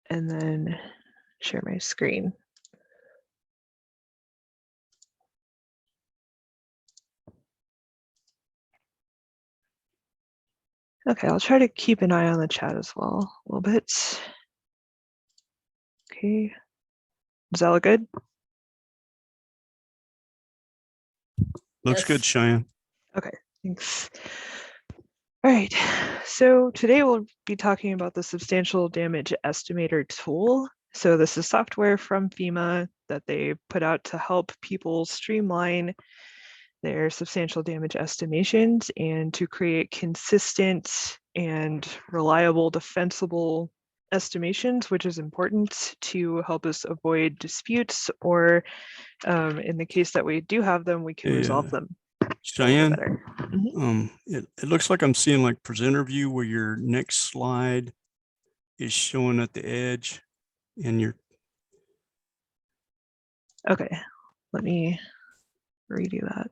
and then share my screen. Okay, I'll try to keep an eye on the chat as well a little bit. Okay, does that look good? Looks good, Cheyenne. Okay, thanks. All right, so today we'll be talking about the Substantial Damage Estimator Tool. So this is software from FEMA that they put out to help people streamline their substantial damage estimations and to create consistent and reliable defensible estimations, which is important to help us avoid disputes, or in the case that we do have them, we can resolve them. Cheyenne, it looks like I'm seeing like presenter view where your next slide is showing at the edge and you're. Okay, let me redo that.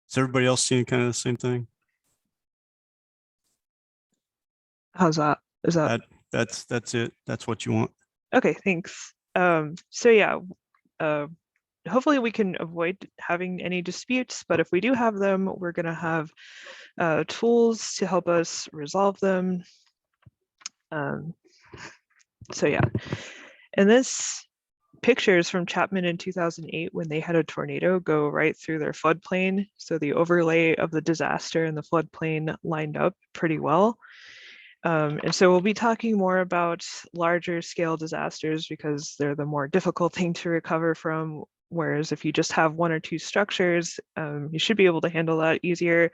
Is everybody else seeing kind of the same thing? How's that? Is that? That's it. That's what you want. Okay, thanks. So yeah, hopefully we can avoid having any disputes, but if we do have them, we're going to have tools to help us resolve them. So yeah, and this picture is from Chapman in 2008 when they had a tornado go right through their floodplain. So the overlay of the disaster and the floodplain lined up pretty well. And so we'll be talking more about larger scale disasters because they're the more difficult thing to recover from. Whereas if you just have one or two structures, you should be able to handle that easier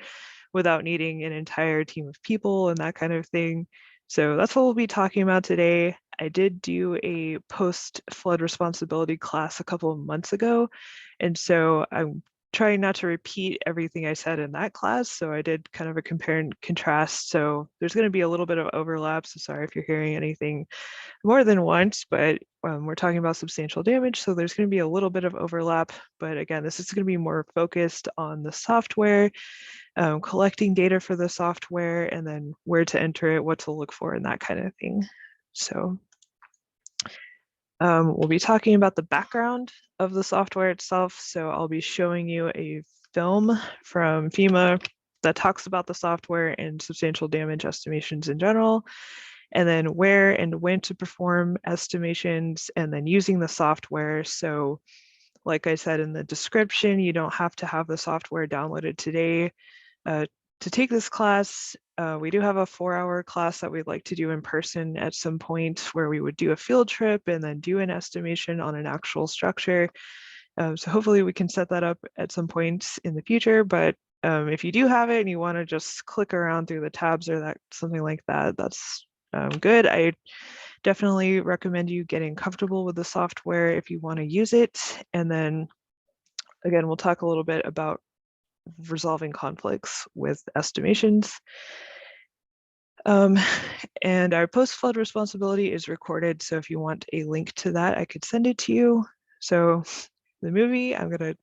without needing an entire team of people and that kind of thing. So that's what we'll be talking about today. I did do a post-flood responsibility class a couple of months ago, and so I'm trying not to repeat everything I said in that class. So I did kind of a compare and contrast. So there's going to be a little bit of overlap. So sorry if you're hearing anything more than once, but we're talking about substantial damage. So there's going to be a little bit of overlap. But again, this is going to be more focused on the software, collecting data for the software, and then where to enter it, what to look for, and that kind of thing. So we'll be talking about the background of the software itself. So I'll be showing you a film from FEMA that talks about the software and substantial damage estimations in general, and then where and when to perform estimations, and then using the software. So like I said in the description, you don't have to have the software downloaded today to take this class. We do have a 4-hour class that we'd like to do in person at some point, where we would do a field trip and then do an estimation on an actual structure. So hopefully we can set that up at some point in the future. But if you do have it and you want to just click around through the tabs or that something like that, that's good. I definitely recommend you getting comfortable with the software if you want to use it. And then again, we'll talk a little bit about resolving conflicts with estimations. And our post-flood responsibility is recorded. So if you want a link to that, I could send it to you. So the movie, I'm going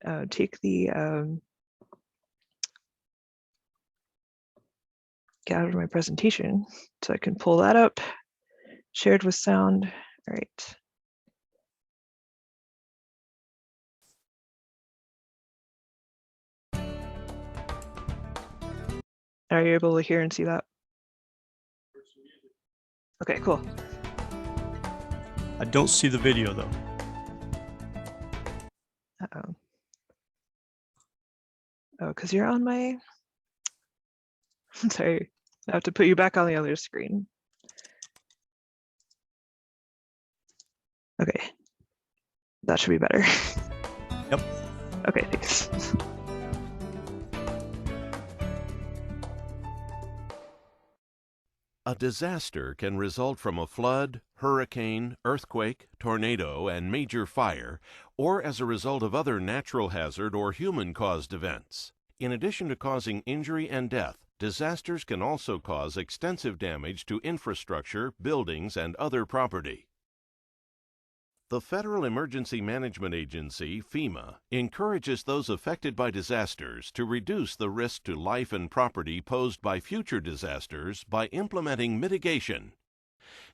to take the, get out of my presentation so I can pull that up, shared with sound. All right. Are you able to hear and see that? Okay, cool. I don't see the video though. Uh-oh. Oh, because you're on my, sorry, I have to put you back on the other screen. Okay, that should be better. Yep. Okay, thanks. A disaster can result from a flood, hurricane, earthquake, tornado, and major fire, or as a result of other natural hazard or human-caused events. In addition to causing injury and death, disasters can also cause extensive damage to infrastructure, buildings, and other property. The Federal Emergency Management Agency, FEMA, encourages those affected by disasters to reduce the risk to life and property posed by future disasters by implementing mitigation.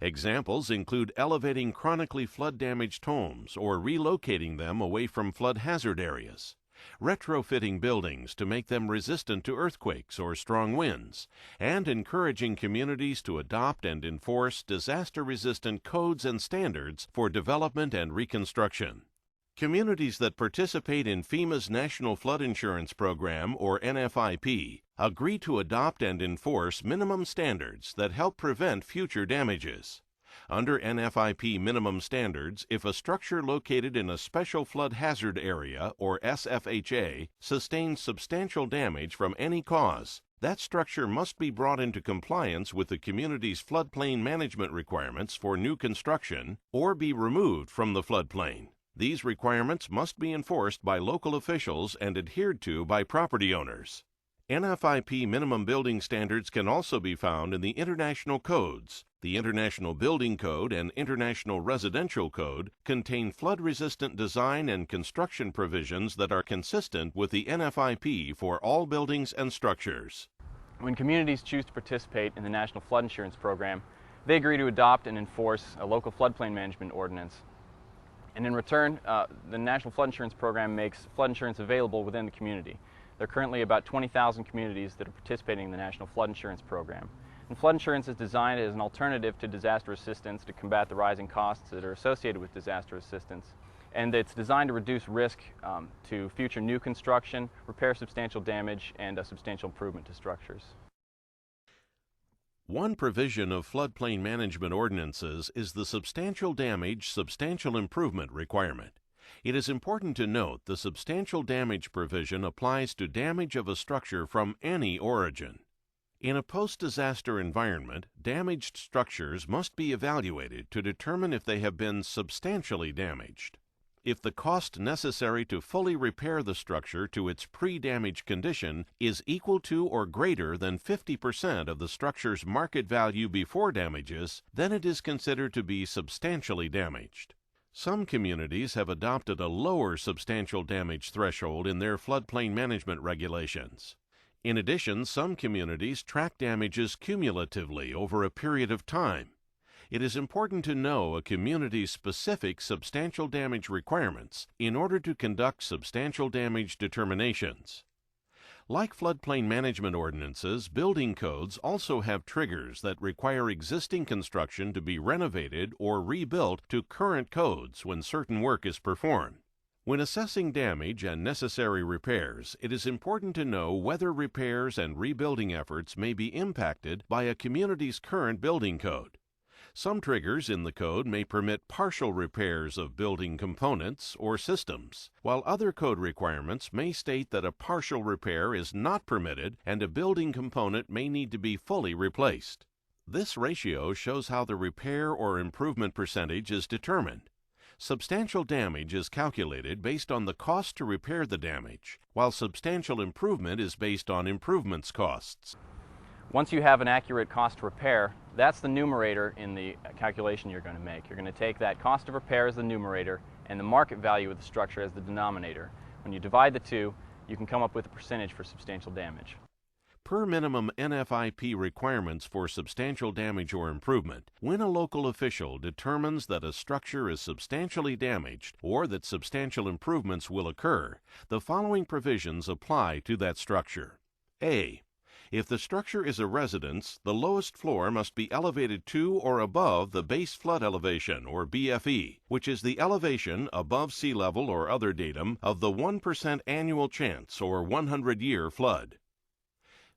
Examples include elevating chronically flood-damaged homes or relocating them away from flood hazard areas, retrofitting buildings to make them resistant to earthquakes or strong winds, and encouraging communities to adopt and enforce disaster-resistant codes and standards for development and reconstruction. Communities that participate in FEMA's National Flood Insurance Program, or NFIP, agree to adopt and enforce minimum standards that help prevent future damages. Under NFIP minimum standards, if a structure located in a Special Flood Hazard Area, or SFHA, sustains substantial damage from any cause, that structure must be brought into compliance with the community's floodplain management requirements for new construction or be removed from the floodplain. These requirements must be enforced by local officials and adhered to by property owners. NFIP minimum building standards can also be found in the international codes. The International Building Code and International Residential Code contain flood-resistant design and construction provisions that are consistent with the NFIP for all buildings and structures. When communities choose to participate in the National Flood Insurance Program, they agree to adopt and enforce a local floodplain management ordinance. And in return, the National Flood Insurance Program makes flood insurance available within the community. There are currently about 20,000 communities that are participating in the National Flood Insurance Program. And flood insurance is designed as an alternative to disaster assistance to combat the rising costs that are associated with disaster assistance. And it's designed to reduce risk to future new construction, repair substantial damage, and a substantial improvement to structures. One provision of floodplain management ordinances is the substantial damage, substantial improvement requirement. It is important to note the substantial damage provision applies to damage of a structure from any origin. In a post-disaster environment, damaged structures must be evaluated to determine if they have been substantially damaged. If the cost necessary to fully repair the structure to its pre-damage condition is equal to or greater than 50% of the structure's market value before damages, then it is considered to be substantially damaged. Some communities have adopted a lower substantial damage threshold in their floodplain management regulations. In addition, some communities track damages cumulatively over a period of time. It is important to know a community's specific substantial damage requirements in order to conduct substantial damage determinations. Like floodplain management ordinances, building codes also have triggers that require existing construction to be renovated or rebuilt to current codes when certain work is performed. When assessing damage and necessary repairs, it is important to know whether repairs and rebuilding efforts may be impacted by a community's current building code. Some triggers in the code may permit partial repairs of building components or systems, while other code requirements may state that a partial repair is not permitted and a building component may need to be fully replaced. This ratio shows how the repair or improvement percentage is determined. Substantial damage is calculated based on the cost to repair the damage, while substantial improvement is based on improvements costs. Once you have an accurate cost to repair, that's the numerator in the calculation you're going to make. You're going to take that cost of repair as the numerator and the market value of the structure as the denominator. When you divide the two, you can come up with a percentage for substantial damage. Per minimum NFIP requirements for substantial damage or improvement, when a local official determines that a structure is substantially damaged or that substantial improvements will occur, the following provisions apply to that structure. A. If the structure is a residence, the lowest floor must be elevated to or above the base flood elevation, or BFE, which is the elevation above sea level or other datum of the 1% annual chance or 100-year flood.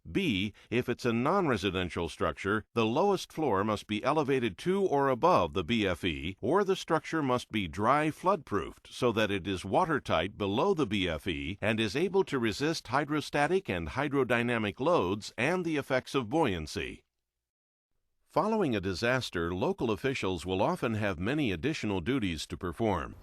B. If it's a non-residential structure, the lowest floor must be elevated to or above the BFE, or the structure must be dry flood-proofed so that it is watertight below the BFE and is able to resist hydrostatic and hydrodynamic loads and the effects of buoyancy. Following a disaster, local officials will often have many additional duties to perform.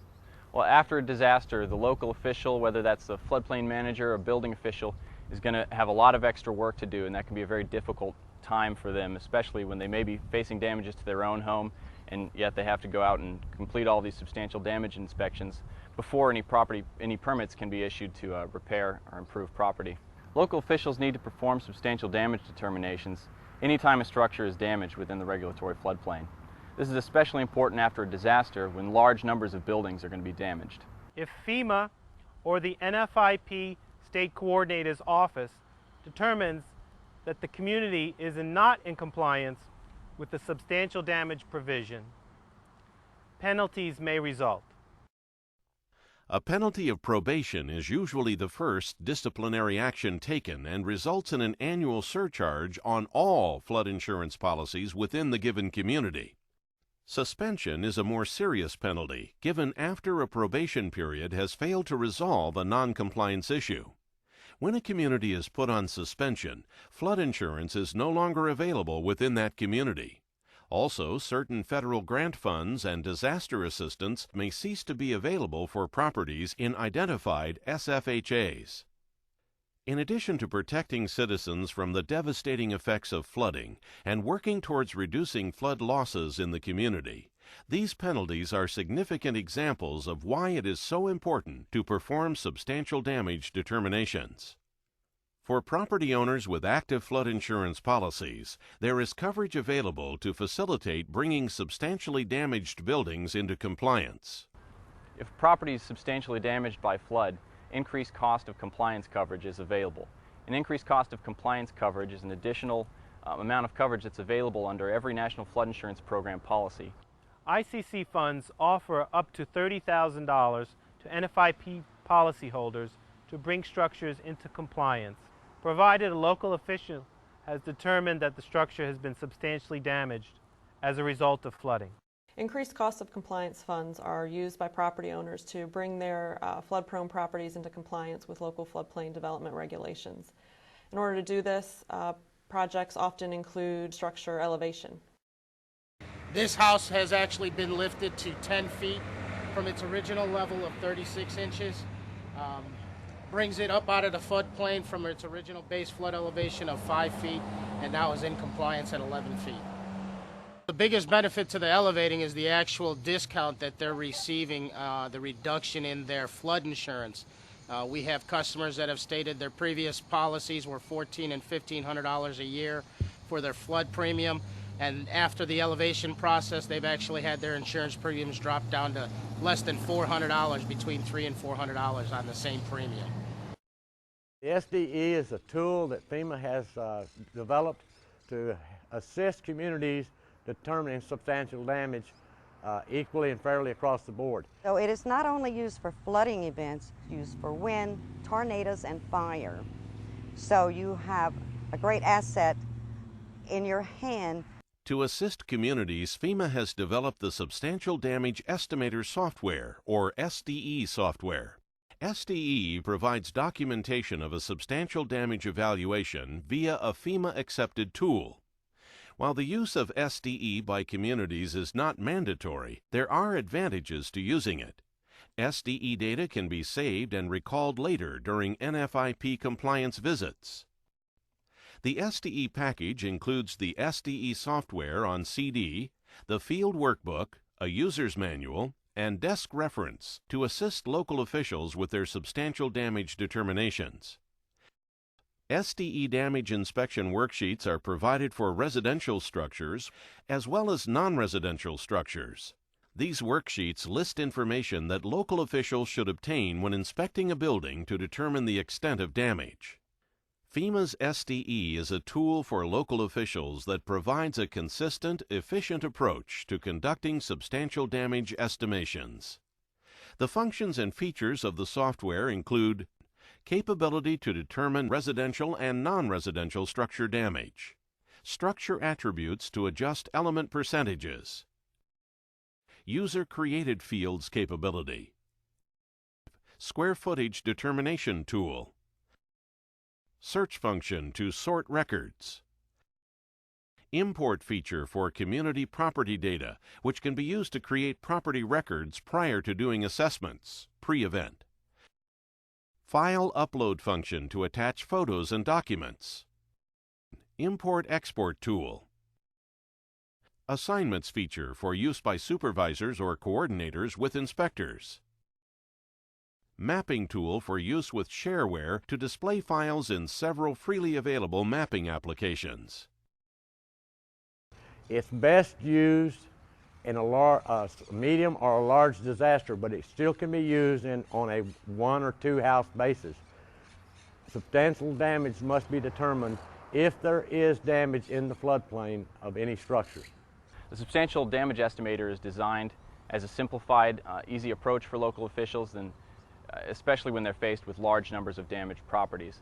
Well, after a disaster, the local official, whether that's the floodplain manager or building official, is going to have a lot of extra work to do, and that can be a very difficult time for them, especially when they may be facing damages to their own home and yet they have to go out and complete all these substantial damage inspections before any permits can be issued to repair or improve property. Local officials need to perform substantial damage determinations anytime a structure is damaged within the regulatory floodplain. This is especially important after a disaster when large numbers of buildings are going to be damaged. If FEMA or the NFIP State Coordinator's Office determines that the community is not in compliance with the substantial damage provision, penalties may result. A penalty of probation is usually the first disciplinary action taken and results in an annual surcharge on all flood insurance policies within the given community. Suspension is a more serious penalty given after a probation period has failed to resolve a non-compliance issue. When a community is put on suspension, flood insurance is no longer available within that community. Also, certain federal grant funds and disaster assistance may cease to be available for properties in identified SFHAs. In addition to protecting citizens from the devastating effects of flooding and working towards reducing flood losses in the community, these penalties are significant examples of why it is so important to perform substantial damage determinations. For property owners with active flood insurance policies, there is coverage available to facilitate bringing substantially damaged buildings into compliance. If property is substantially damaged by flood, increased cost of compliance coverage is available. An increased cost of compliance coverage is an additional amount of coverage that's available under every National Flood Insurance Program policy. ICC funds offer up to $30,000 to NFIP policyholders to bring structures into compliance, provided a local official has determined that the structure has been substantially damaged as a result of flooding. Increased costs of compliance funds are used by property owners to bring their flood-prone properties into compliance with local floodplain development regulations. In order to do this, projects often include structure elevation. This house has actually been lifted to 10 feet from its original level of 36 inches. Brings it up out of the floodplain from its original base flood elevation of 5 feet, and now is in compliance at 11 feet. The biggest benefit to the elevating is the actual discount that they're receiving, the reduction in their flood insurance. We have customers that have stated their previous policies were $1,400 and $1,500 a year for their flood premium, and after the elevation process, they've actually had their insurance premiums drop down to less than $400, between $300 and $400 on the same premium. The SDE is a tool that FEMA has developed to assist communities determining substantial damage equally and fairly across the board. So it is not only used for flooding events, it's used for wind, tornadoes, and fire. So you have a great asset in your hand. To assist communities, FEMA has developed the Substantial Damage Estimator software, or SDE software. SDE provides documentation of a substantial damage evaluation via a FEMA-accepted tool. While the use of SDE by communities is not mandatory, there are advantages to using it. SDE data can be saved and recalled later during NFIP compliance visits. The SDE package includes the SDE software on CD, the field workbook, a user's manual, and desk reference to assist local officials with their substantial damage determinations. SDE damage inspection worksheets are provided for residential structures as well as non-residential structures. These worksheets list information that local officials should obtain when inspecting a building to determine the extent of damage. FEMA's SDE is a tool for local officials that provides a consistent, efficient approach to conducting substantial damage estimations. The functions and features of the software include capability to determine residential and non-residential structure damage, structure attributes to adjust element percentages, user-created fields capability, square footage determination tool, search function to sort records, import feature for community property data, which can be used to create property records prior to doing assessments, pre-event, file upload function to attach photos and documents, import-export tool, Assignments feature for use by supervisors or coordinators with inspectors. Mapping tool for use with shareware to display files in several freely available mapping applications. It's best used in a medium or a large disaster, but it still can be used on a 1 or 2 house basis. Substantial damage must be determined if there is damage in the floodplain of any structures. The substantial damage estimator is designed as a simplified, easy approach for local officials, and especially when they're faced with large numbers of damaged properties.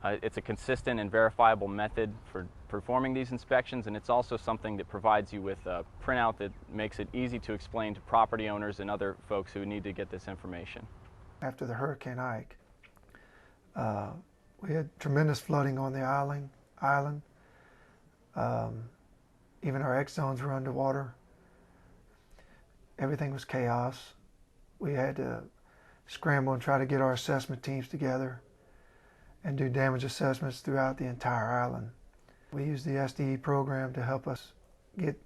It's a consistent and verifiable method for performing these inspections, and it's also something that provides you with a printout that makes it easy to explain to property owners and other folks who need to get this information. After the Hurricane Ike, we had tremendous flooding on the island. Even our X zones were underwater. Everything was chaos. We had to scramble and try to get our assessment teams together and do damage assessments throughout the entire island. We used the SDE program to help us get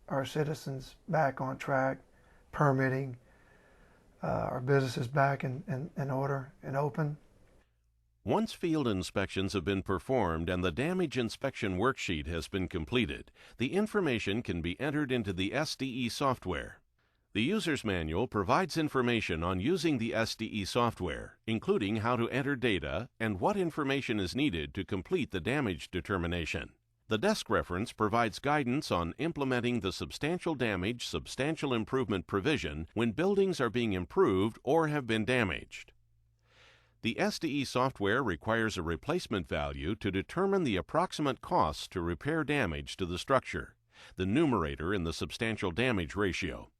our citizens back on track, permitting, our businesses back in order and open. Once field inspections have been performed and the damage inspection worksheet has been completed, the information can be entered into the SDE software. The user's manual provides information on using the SDE software, including how to enter data and what information is needed to complete the damage determination. The desk reference provides guidance on implementing the substantial damage, substantial improvement provision when buildings are being improved or have been damaged. The SDE software requires a replacement value to determine the approximate costs to repair damage to the structure, the numerator in the substantial damage ratio.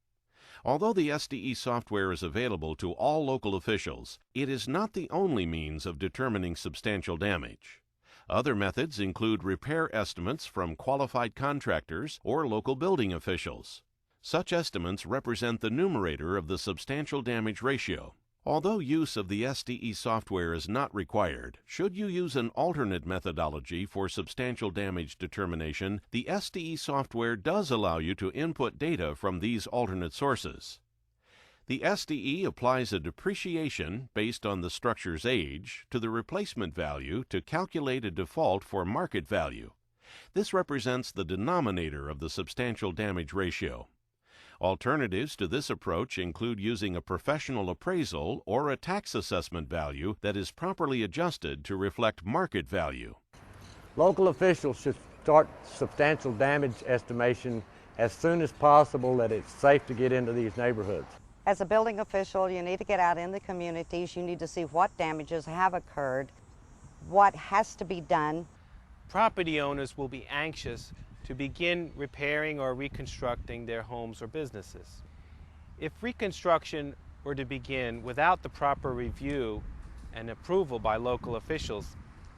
Although the SDE software is available to all local officials, it is not the only means of determining substantial damage. Other methods include repair estimates from qualified contractors or local building officials. Such estimates represent the numerator of the substantial damage ratio. Although use of the SDE software is not required, should you use an alternate methodology for substantial damage determination, the SDE software does allow you to input data from these alternate sources. The SDE applies a depreciation based on the structure's age to the replacement value to calculate a default for market value. This represents the denominator of the substantial damage ratio. Alternatives to this approach include using a professional appraisal or a tax assessment value that is properly adjusted to reflect market value. Local officials should start substantial damage estimation as soon as possible that it's safe to get into these neighborhoods. As a building official, you need to get out in the communities. You need to see what damages have occurred, what has to be done. Property owners will be anxious to begin repairing or reconstructing their homes or businesses. If reconstruction were to begin without the proper review and approval by local officials,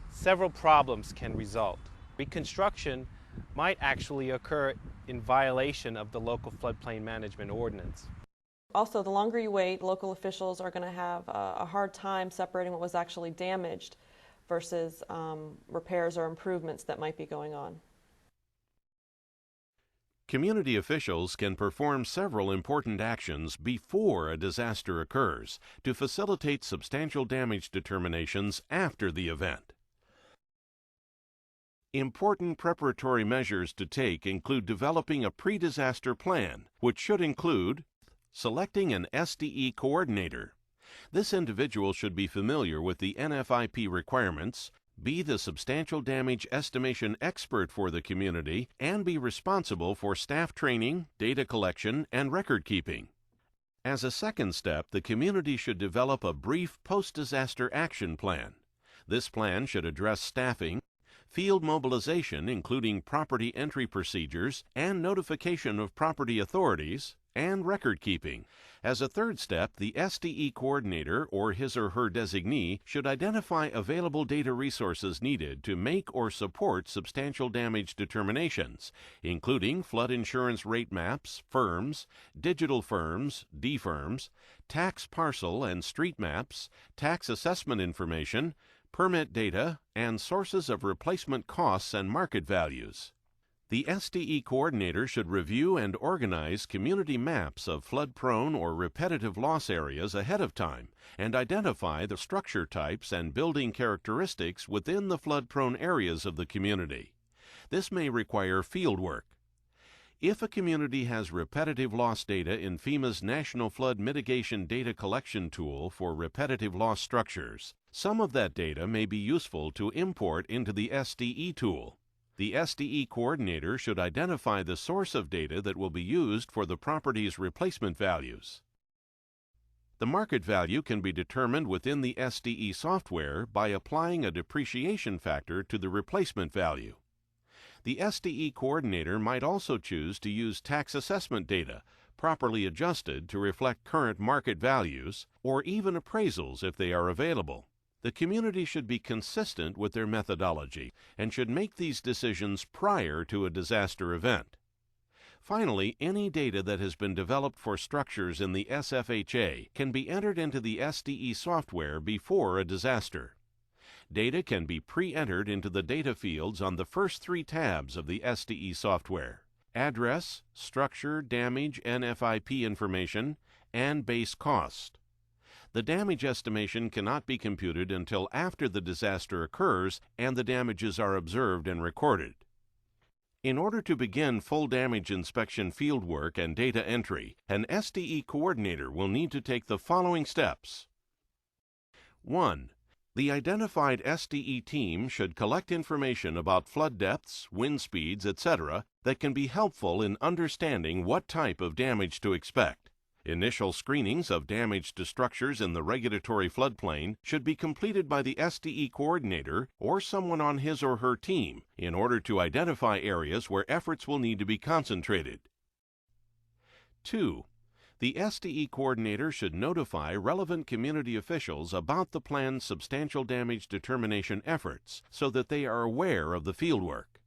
several problems can result. Reconstruction might actually occur in violation of the local floodplain management ordinance. Also, the longer you wait, local officials are going to have a hard time separating what was actually damaged versus repairs or improvements that might be going on. Community officials can perform several important actions before a disaster occurs to facilitate substantial damage determinations after the event. Important preparatory measures to take include developing a pre-disaster plan, which should include selecting an SDE coordinator. This individual should be familiar with the NFIP requirements, be the substantial damage estimation expert for the community, and be responsible for staff training, data collection, and record keeping. As a second step, the community should develop a brief post-disaster action plan. This plan should address staffing, field mobilization including property entry procedures and notification of property authorities, and record keeping. As a third step, the SDE coordinator or his or her designee should identify available data resources needed to make or support substantial damage determinations, including flood insurance rate maps, firms, digital firms, D-firms, tax parcel and street maps, tax assessment information, permit data, and sources of replacement costs and market values. The SDE coordinator should review and organize community maps of flood-prone or repetitive loss areas ahead of time and identify the structure types and building characteristics within the flood-prone areas of the community. This may require field work. If a community has repetitive loss data in FEMA's National Flood Mitigation Data Collection Tool for repetitive loss structures, some of that data may be useful to import into the SDE tool. The SDE coordinator should identify the source of data that will be used for the property's replacement values. The market value can be determined within the SDE software by applying a depreciation factor to the replacement value. The SDE coordinator might also choose to use tax assessment data, properly adjusted to reflect current market values, or even appraisals if they are available. The community should be consistent with their methodology and should make these decisions prior to a disaster event. Finally, any data that has been developed for structures in the SFHA can be entered into the SDE software before a disaster. Data can be pre-entered into the data fields on the first 3 tabs of the SDE software: address, structure, damage, NFIP information, and base cost. The damage estimation cannot be computed until after the disaster occurs and the damages are observed and recorded. In order to begin full damage inspection fieldwork and data entry, an SDE coordinator will need to take the following steps. 1. The identified SDE team should collect information about flood depths, wind speeds, etc. that can be helpful in understanding what type of damage to expect. Initial screenings of damage to structures in the regulatory floodplain should be completed by the SDE coordinator or someone on his or her team in order to identify areas where efforts will need to be concentrated. 2. The SDE coordinator should notify relevant community officials about the planned substantial damage determination efforts so that they are aware of the fieldwork.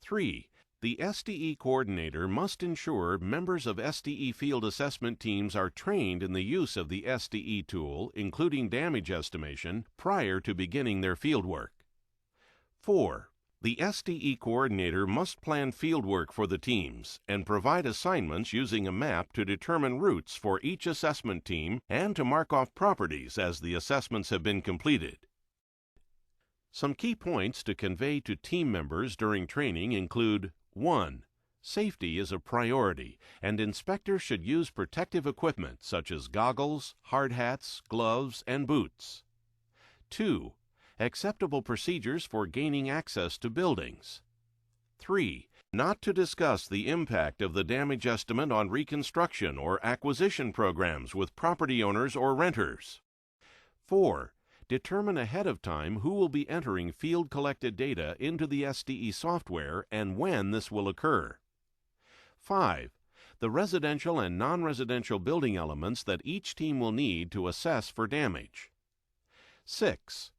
3. The SDE coordinator must ensure members of SDE field assessment teams are trained in the use of the SDE tool, including damage estimation, prior to beginning their fieldwork. 4. The SDE coordinator must plan fieldwork for the teams and provide assignments using a map to determine routes for each assessment team and to mark off properties as the assessments have been completed. Some key points to convey to team members during training include: 1. Safety is a priority, and inspectors should use protective equipment such as goggles, hard hats, gloves, and boots. 2. Acceptable procedures for gaining access to buildings. 3. Not to discuss the impact of the damage estimate on reconstruction or acquisition programs with property owners or renters. 4. Determine ahead of time who will be entering field-collected data into the SDE software and when this will occur. 5. The residential and non-residential building elements that each team will need to assess for damage. 6.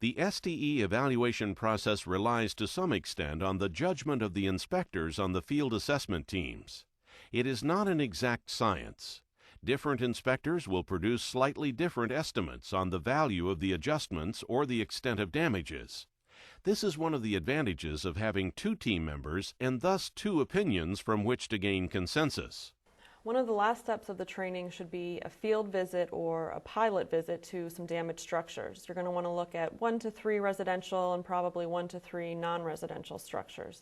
The SDE evaluation process relies to some extent on the judgment of the inspectors on the field assessment teams. It is not an exact science. Different inspectors will produce slightly different estimates on the value of the adjustments or the extent of damages. This is one of the advantages of having 2 team members and thus 2 opinions from which to gain consensus. One of the last steps of the training should be a field visit or a pilot visit to some damaged structures. You're going to want to look at 1 to 3 residential and probably 1 to 3 non-residential structures.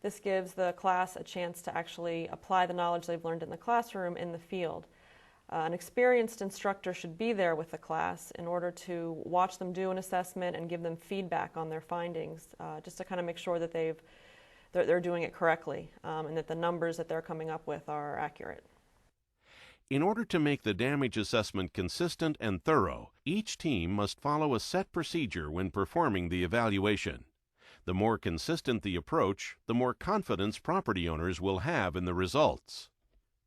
This gives the class a chance to actually apply the knowledge they've learned in the classroom in the field. An experienced instructor should be there with the class in order to watch them do an assessment and give them feedback on their findings, just to kind of make sure that they're doing it correctly and that the numbers that they're coming up with are accurate. In order to make the damage assessment consistent and thorough, each team must follow a set procedure when performing the evaluation. The more consistent the approach, the more confidence property owners will have in the results.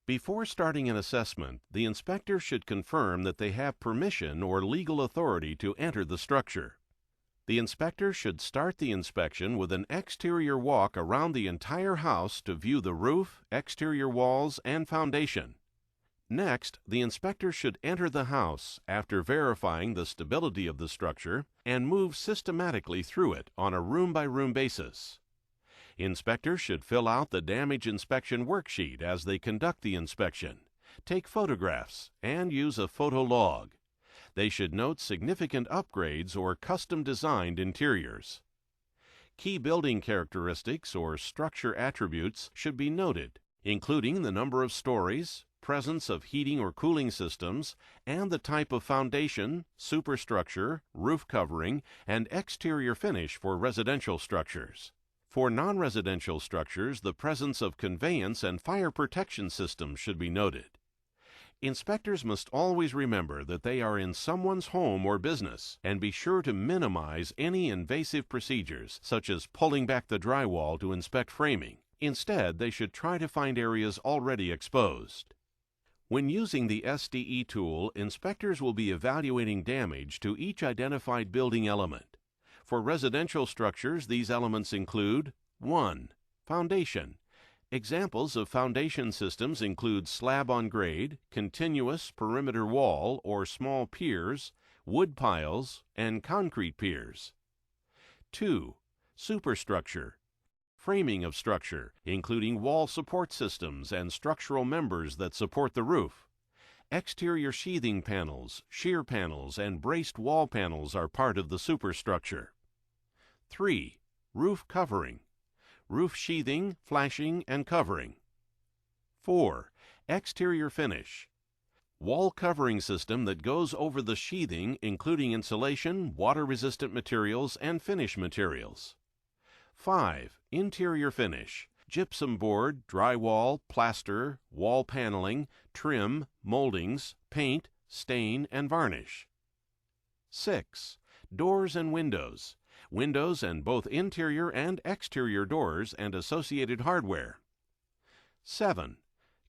Before starting an assessment, the inspector should confirm that they have permission or legal authority to enter the structure. The inspector should start the inspection with an exterior walk around the entire house to view the roof, exterior walls, and foundation. Next, the inspector should enter the house after verifying the stability of the structure and move systematically through it on a room-by-room basis. Inspectors should fill out the damage inspection worksheet as they conduct the inspection, take photographs, and use a photo log. They should note significant upgrades or custom-designed interiors. Key building characteristics or structure attributes should be noted, including the number of stories, presence of heating or cooling systems, and the type of foundation, superstructure, roof covering, and exterior finish for residential structures. For non-residential structures, the presence of conveyance and fire protection systems should be noted. Inspectors must always remember that they are in someone's home or business and be sure to minimize any invasive procedures, such as pulling back the drywall to inspect framing. Instead, they should try to find areas already exposed. When using the SDE tool, inspectors will be evaluating damage to each identified building element. For residential structures, these elements include 1. Foundation. Examples of foundation systems include slab-on-grade, continuous perimeter wall or small piers, wood piles, and concrete piers. 2. Superstructure. Framing of structure, including wall support systems and structural members that support the roof. Exterior sheathing panels, shear panels, and braced wall panels are part of the superstructure. 3. Roof covering. Roof sheathing, flashing, and covering. 4. Exterior finish. Wall covering system that goes over the sheathing, including insulation, water-resistant materials, and finish materials. 5. Interior finish. Gypsum board, drywall, plaster, wall paneling, trim, moldings, paint, stain, and varnish. 6. Doors and windows. Windows and both interior and exterior doors and associated hardware. 7.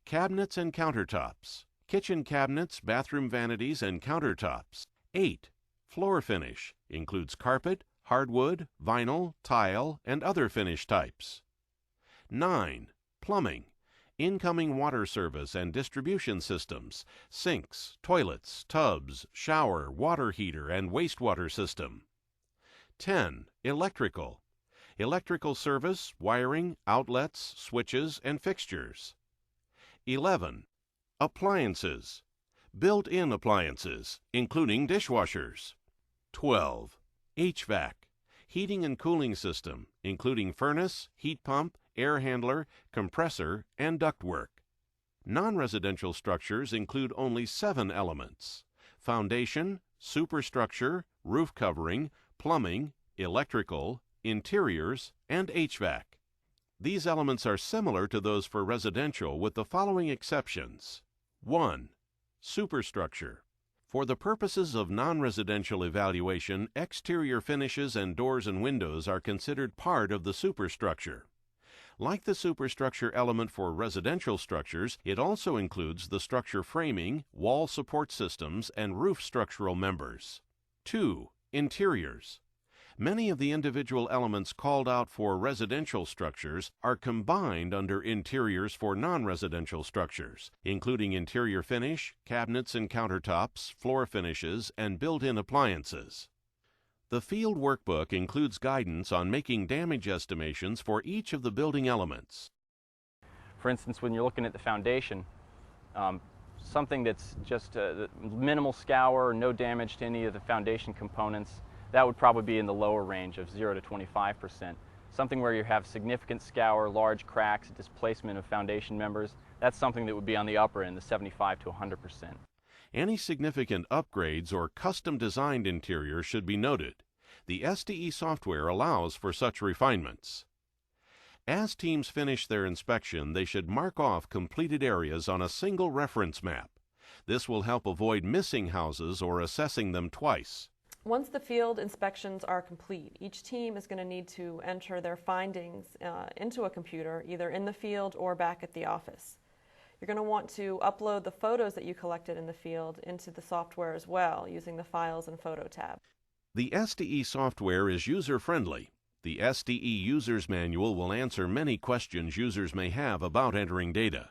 Cabinets and countertops. Kitchen cabinets, bathroom vanities, and countertops. 8. Floor finish. Includes carpet, hardwood, vinyl, tile, and other finish types. 9. Plumbing. Incoming water service and distribution systems, sinks, toilets, tubs, shower, water heater, and wastewater system. 10. Electrical. Electrical service, wiring, outlets, switches, and fixtures. 11. Appliances. Built-in appliances, including dishwashers. 12. Hvac. Heating and cooling system, including furnace, heat pump, air handler, compressor, and ductwork. Non-residential structures include only 7 elements: foundation, superstructure, roof covering, plumbing, electrical, interiors, and HVAC. These elements are similar to those for residential with the following exceptions. 1. Superstructure. For the purposes of non-residential evaluation, exterior finishes and doors and windows are considered part of the superstructure. Like the superstructure element for residential structures, it also includes the structure framing, wall support systems, and roof structural members. 2. Interiors. Many of the individual elements called out for residential structures are combined under interiors for non-residential structures, including interior finish, cabinets and countertops, floor finishes, and built-in appliances. The field workbook includes guidance on making damage estimations for each of the building elements. For instance, when you're looking at the foundation, something that's just minimal scour, no damage to any of the foundation components, that would probably be in the lower range of 0 to 25%. Something where you have significant scour, large cracks, displacement of foundation members, that's something that would be on the upper end, the 75 to 100%. Any significant upgrades or custom-designed interiors should be noted. The SDE software allows for such refinements. As teams finish their inspection, they should mark off completed areas on a single reference map. This will help avoid missing houses or assessing them twice. Once the field inspections are complete, each team is going to need to enter their findings into a computer, either in the field or back at the office. You're going to want to upload the photos that you collected in the field into the software as well, using the Files and Photo tab. The SDE software is user-friendly. The SDE User's Manual will answer many questions users may have about entering data.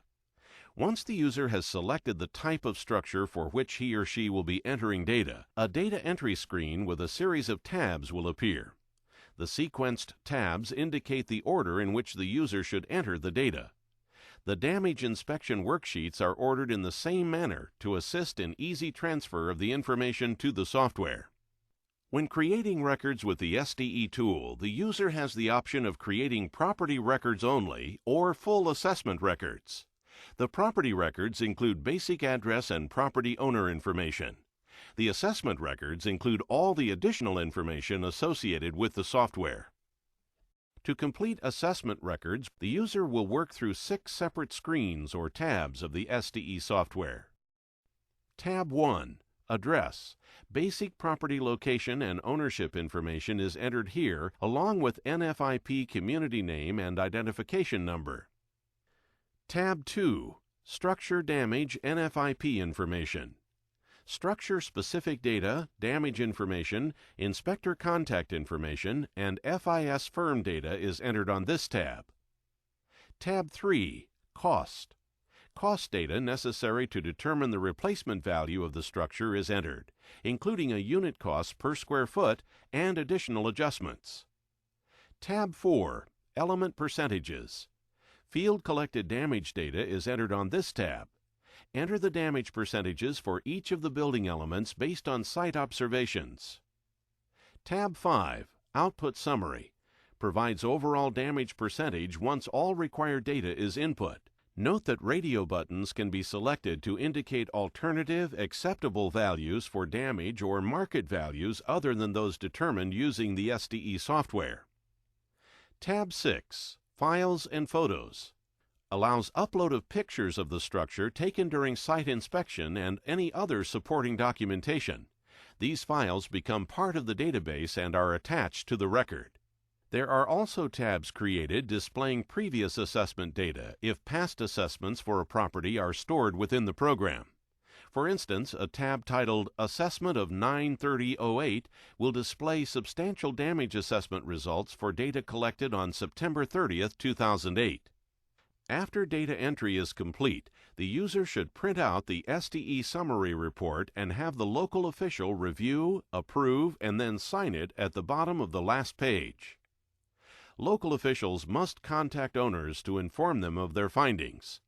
Once the user has selected the type of structure for which he or she will be entering data, a data entry screen with a series of tabs will appear. The sequenced tabs indicate the order in which the user should enter the data. The damage inspection worksheets are ordered in the same manner to assist in easy transfer of the information to the software. When creating records with the SDE tool, the user has the option of creating property records only or full assessment records. The property records include basic address and property owner information. The assessment records include all the additional information associated with the software. To complete assessment records, the user will work through 6 separate screens or tabs of the SDE software. Tab 1, Address. Basic property location and ownership information is entered here along with NFIP community name and identification number. Tab 2, Structure Damage NFIP information. Structure-specific data, damage information, inspector contact information, and FIS firm data is entered on this tab. Tab 3, Cost. Cost data necessary to determine the replacement value of the structure is entered, including a unit cost per square foot and additional adjustments. Tab 4, Element Percentages. Field-collected damage data is entered on this tab. Enter the damage percentages for each of the building elements based on site observations. Tab 5, Output Summary, provides overall damage percentage once all required data is input. Note that radio buttons can be selected to indicate alternative, acceptable values for damage or market values other than those determined using the SDE software. Tab 6, Files and Photos, allows upload of pictures of the structure taken during site inspection and any other supporting documentation. These files become part of the database and are attached to the record. There are also tabs created displaying previous assessment data if past assessments for a property are stored within the program. For instance, a tab titled Assessment of 9/30/08 will display substantial damage assessment results for data collected on September 30th, 2008. After data entry is complete, the user should print out the SDE summary report and have the local official review, approve, and then sign it at the bottom of the last page. Local officials must contact owners to inform them of their findings.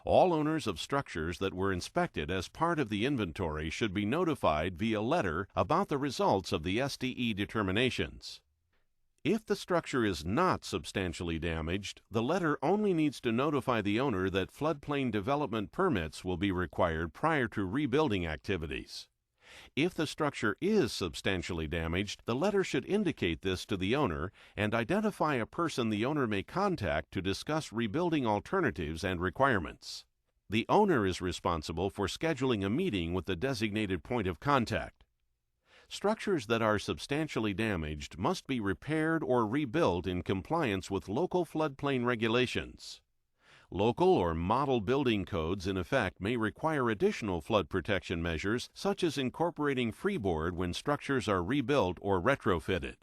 All owners of structures that were inspected as part of the inventory should be notified via letter about the results of the SDE determinations. If the structure is not substantially damaged, the letter only needs to notify the owner that floodplain development permits will be required prior to rebuilding activities. If the structure is substantially damaged, the letter should indicate this to the owner and identify a person the owner may contact to discuss rebuilding alternatives and requirements. The owner is responsible for scheduling a meeting with the designated point of contact. Structures that are substantially damaged must be repaired or rebuilt in compliance with local floodplain regulations. Local or model building codes in effect may require additional flood protection measures, such as incorporating freeboard when structures are rebuilt or retrofitted.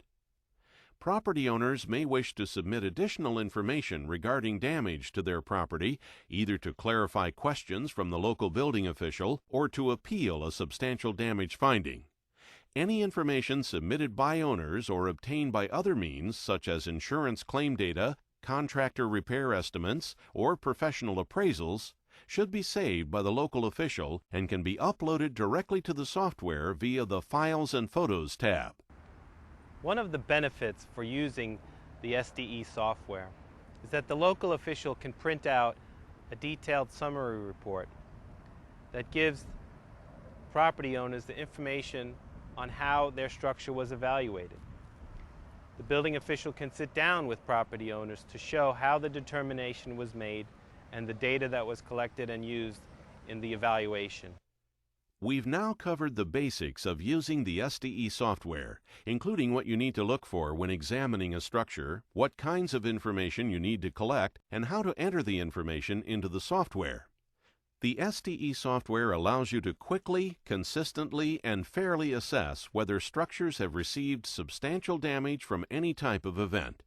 Property owners may wish to submit additional information regarding damage to their property, either to clarify questions from the local building official or to appeal a substantial damage finding. Any information submitted by owners or obtained by other means, such as insurance claim data, contractor repair estimates, or professional appraisals, should be saved by the local official and can be uploaded directly to the software via the Files and Photos tab. One of the benefits for using the SDE software is that the local official can print out a detailed summary report that gives property owners the information on how their structure was evaluated. The building official can sit down with property owners to show how the determination was made and the data that was collected and used in the evaluation. We've now covered the basics of using the SDE software, including what you need to look for when examining a structure, what kinds of information you need to collect, and how to enter the information into the software. The SDE software allows you to quickly, consistently, and fairly assess whether structures have received substantial damage from any type of event.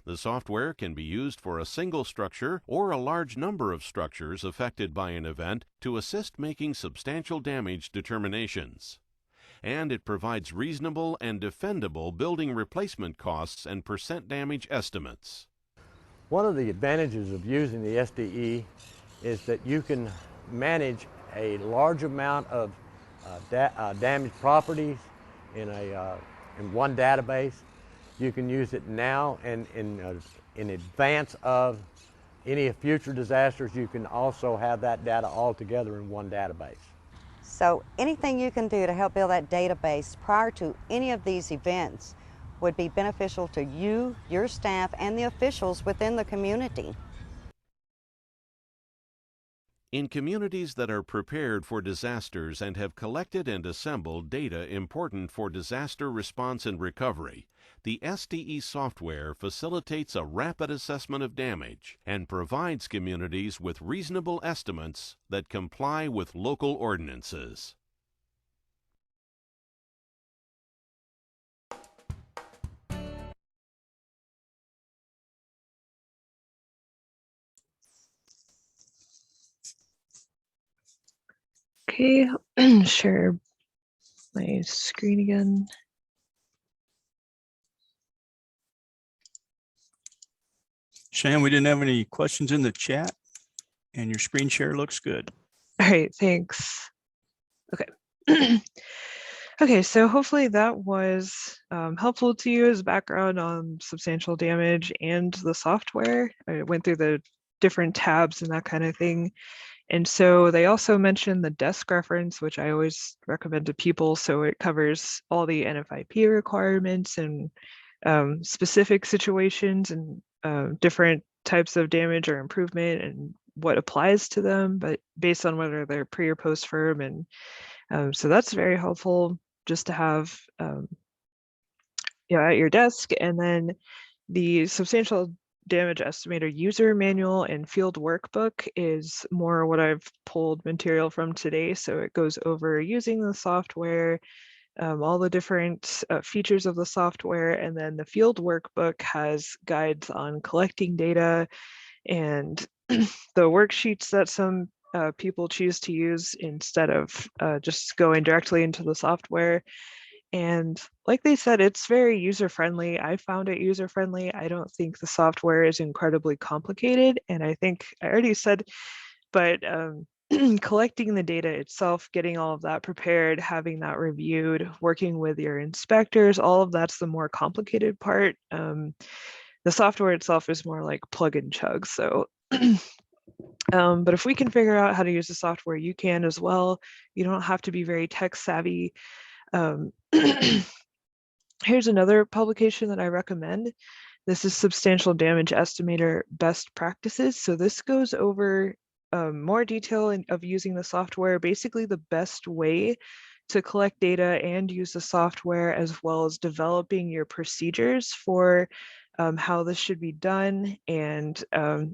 The software can be used for a single structure or a large number of structures affected by an event to assist making substantial damage determinations. and it provides reasonable and defendable building replacement costs and percent damage estimates. One of the advantages of using the SDE is that you can manage a large amount of damaged properties in one database. You can use it now and in advance of any future disasters. You can also have that data all together in one database. So anything you can do to help build that database prior to any of these events would be beneficial to you, your staff, and the officials within the community. In communities that are prepared for disasters and have collected and assembled data important for disaster response and recovery, the SDE software facilitates a rapid assessment of damage and provides communities with reasonable estimates that comply with local ordinances. Okay, share my screen again. Shan, we didn't have any questions in the chat, and your screen share looks good. All right, thanks. Okay. Okay, so hopefully that was helpful to you as background on substantial damage and the software. I went through the different tabs and that kind of thing. And so they also mentioned the desk reference, which I always recommend to people. So it covers all the NFIP requirements and specific situations and different types of damage or improvement and what applies to them, but based on whether they're pre or post firm. And so that's very helpful just to have at your desk. And then the substantial damage estimator user manual and field workbook is more what I've pulled material from today. So it goes over using the software, all the different features of the software, and then the field workbook has guides on collecting data and the worksheets that some people choose to use instead of just going directly into the software. And like they said, it's very user-friendly. I found it user-friendly. I don't think the software is incredibly complicated. And I think I already said, but collecting the data itself, getting all of that prepared, having that reviewed, working with your inspectors, all of that's the more complicated part. The software itself is more like plug and chug. So, but if we can figure out how to use the software, you can as well. You don't have to be very tech savvy. Here's another publication that I recommend. This is Substantial Damage Estimator Best Practices. So this goes over more detail of using the software, basically the best way to collect data and use the software, as well as developing your procedures for how this should be done. And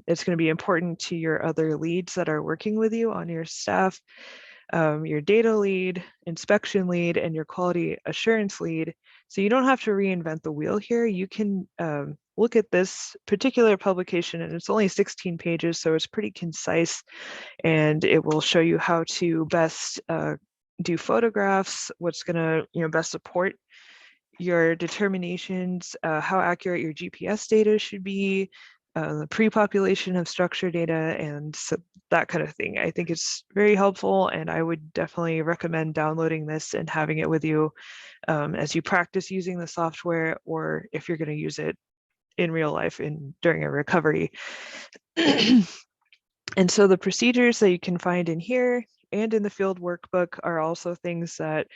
it's going to be important to your other leads that are working with you on your staff. Your data lead, inspection lead, and your quality assurance lead. So you don't have to reinvent the wheel here. You can look at this particular publication, and it's only 16 pages, so it's pretty concise, and it will show you how to best do photographs, what's gonna best support your determinations, how accurate your GPS data should be, the pre-population of structure data, and so that kind of thing. I think it's very helpful, and I would definitely recommend downloading this and having it with you as you practice using the software, or if you're going to use it in real life during a recovery. And so the procedures that you can find in here and in the field workbook are also things that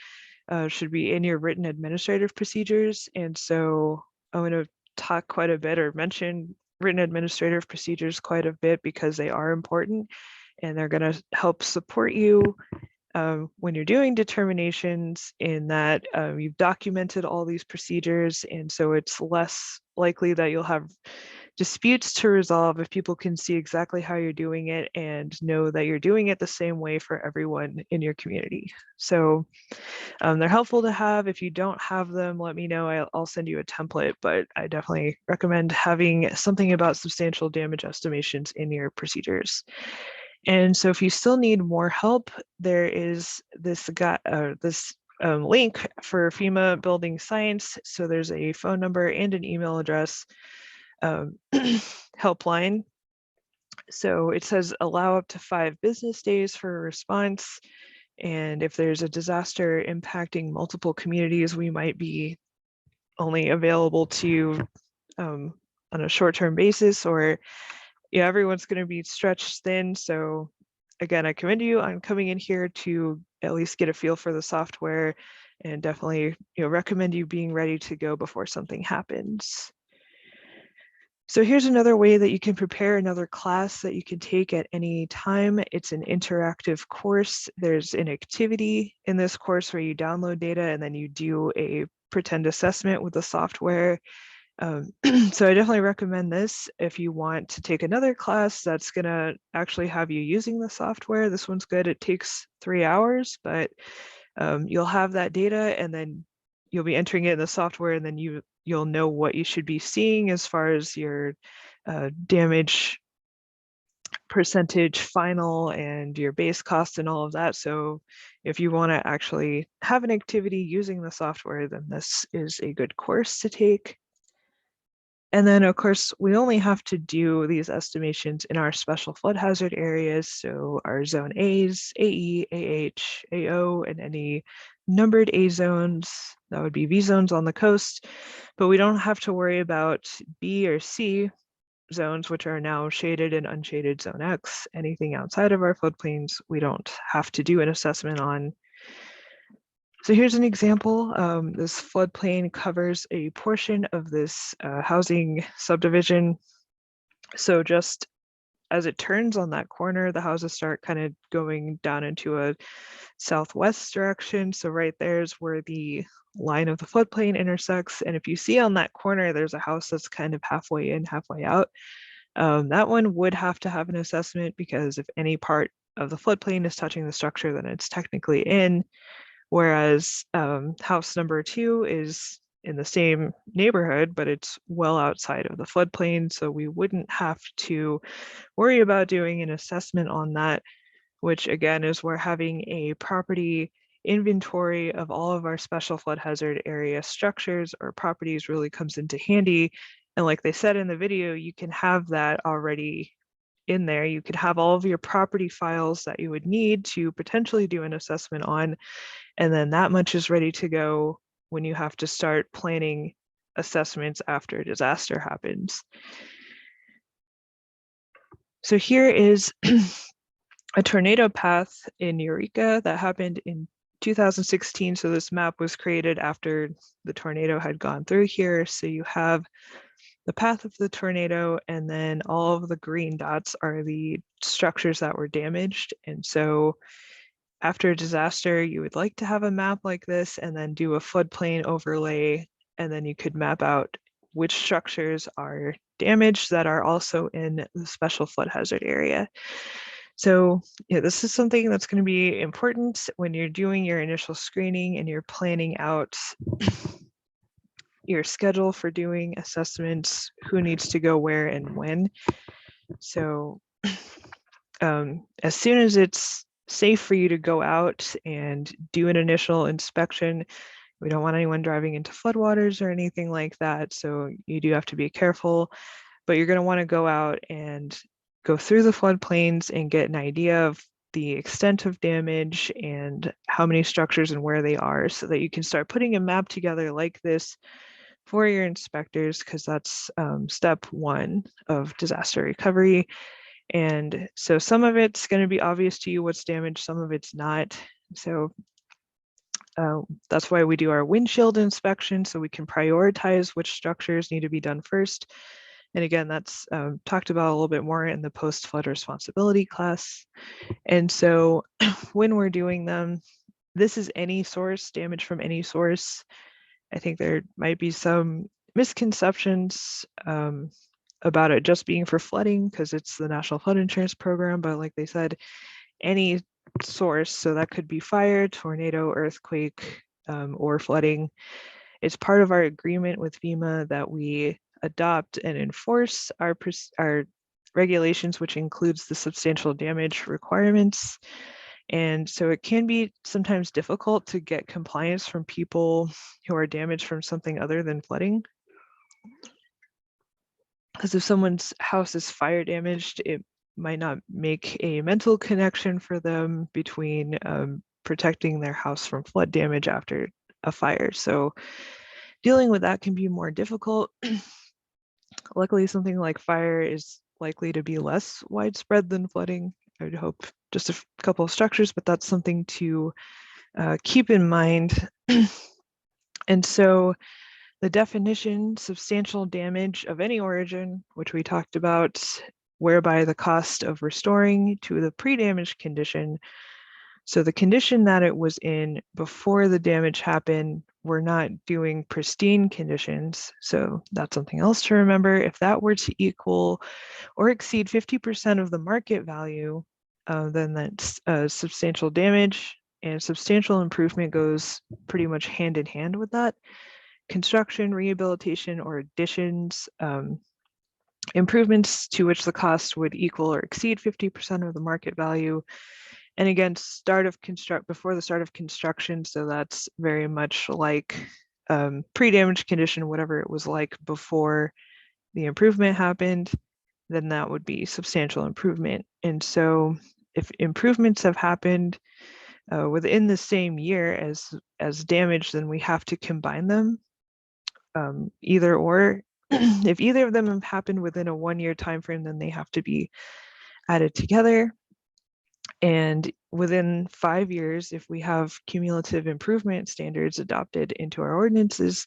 should be in your written administrative procedures. And so I'm going to talk quite a bit or mention written administrative procedures quite a bit because they are important and they're going to help support you when you're doing determinations, in that you've documented all these procedures, and so it's less likely that you'll have disputes to resolve if people can see exactly how you're doing it and know that you're doing it the same way for everyone in your community. So they're helpful to have. If you don't have them, let me know. I'll send you a template, but I definitely recommend having something about substantial damage estimations in your procedures. And so if you still need more help, there is this link for FEMA Building Science. So there's a phone number and an email address helpline. So it says allow up to 5 business days for a response. And if there's a disaster impacting multiple communities, we might be only available to you on a short-term basis, or yeah, everyone's going to be stretched thin. So again, I commend you on coming in here to at least get a feel for the software, and definitely recommend you being ready to go before something happens. So here's another way that you can prepare another class that you can take at any time. It's an interactive course. There's an activity in this course where you download data and then you do a pretend assessment with the software. So I definitely recommend this if you want to take another class that's gonna actually have you using the software. This one's good. It takes 3 hours, but you'll have that data and then you'll be entering it in the software, and then you'll know what you should be seeing as far as your damage percentage final and your base cost and all of that. So if you want to actually have an activity using the software, then this is a good course to take. And then of course, we only have to do these estimations in our special flood hazard areas. So our zone A's, AE, AH, AO, and any numbered A zones, that would be V zones on the coast, but we don't have to worry about B or C zones, which are now shaded and unshaded zone X. Anything outside of our floodplains, we don't have to do an assessment on. So here's an example. This floodplain covers a portion of this housing subdivision. So just as it turns on that corner, the houses start kind of going down into a southwest direction. So right there's where the line of the floodplain intersects. And if you see on that corner, there's a house that's kind of halfway in, halfway out. That one would have to have an assessment, because if any part of the floodplain is touching the structure, then it's technically in. Whereas house number 2 is in the same neighborhood, but it's well outside of the floodplain. So we wouldn't have to worry about doing an assessment on that, which again is where having a property inventory of all of our special flood hazard area structures or properties really comes into handy. And like they said in the video, you can have that already in there. You could have all of your property files that you would need to potentially do an assessment on, and then that much is ready to go when you have to start planning assessments after a disaster happens. So here is a tornado path in Eureka that happened in 2016. So this map was created after the tornado had gone through here. So you have the path of the tornado, and then all of the green dots are the structures that were damaged. And so after a disaster, you would like to have a map like this and then do a floodplain overlay, and then you could map out which structures are damaged that are also in the special flood hazard area. So yeah, this is something that's going to be important when you're doing your initial screening and you're planning out your schedule for doing assessments, who needs to go where and when. So as soon as it's safe for you to go out and do an initial inspection, we don't want anyone driving into floodwaters or anything like that. So you do have to be careful, but you're going to want to go out and go through the floodplains and get an idea of the extent of damage and how many structures and where they are, so that you can start putting a map together like this for your inspectors, because that's step 1 of disaster recovery. And so some of it's going to be obvious to you what's damaged, some of it's not. So that's why we do our windshield inspection, so we can prioritize which structures need to be done first. And again, that's talked about a little bit more in the post-flood responsibility class. And so when we're doing them, this is any source, damage from any source. I think there might be some misconceptions about it just being for flooding, because it's the National Flood Insurance Program, but like they said, any source, so that could be fire, tornado, earthquake, or flooding. It's part of our agreement with FEMA that we adopt and enforce our regulations, which includes the substantial damage requirements. And so it can be sometimes difficult to get compliance from people who are damaged from something other than flooding. Because if someone's house is fire damaged, it might not make a mental connection for them between protecting their house from flood damage after a fire. So dealing with that can be more difficult. Luckily, something like fire is likely to be less widespread than flooding. I would hope just a couple of structures, but that's something to keep in mind. And so the definition, substantial damage of any origin, which we talked about, whereby the cost of restoring to the pre-damage condition. So the condition that it was in before the damage happened, we're not doing pristine conditions. So that's something else to remember. If that were to equal or exceed 50% of the market value, then that's substantial damage, and substantial improvement goes pretty much hand in hand with that. Construction, rehabilitation, or additions, improvements to which the cost would equal or exceed 50% of the market value. And again, before the start of construction, so that's very much like pre-damage condition, whatever it was like before the improvement happened, then that would be substantial improvement. And so if improvements have happened within the same year as damage, then we have to combine them, either or. If either of them have happened within a 1-year time frame, then they have to be added together. And within 5 years, if we have cumulative improvement standards adopted into our ordinances,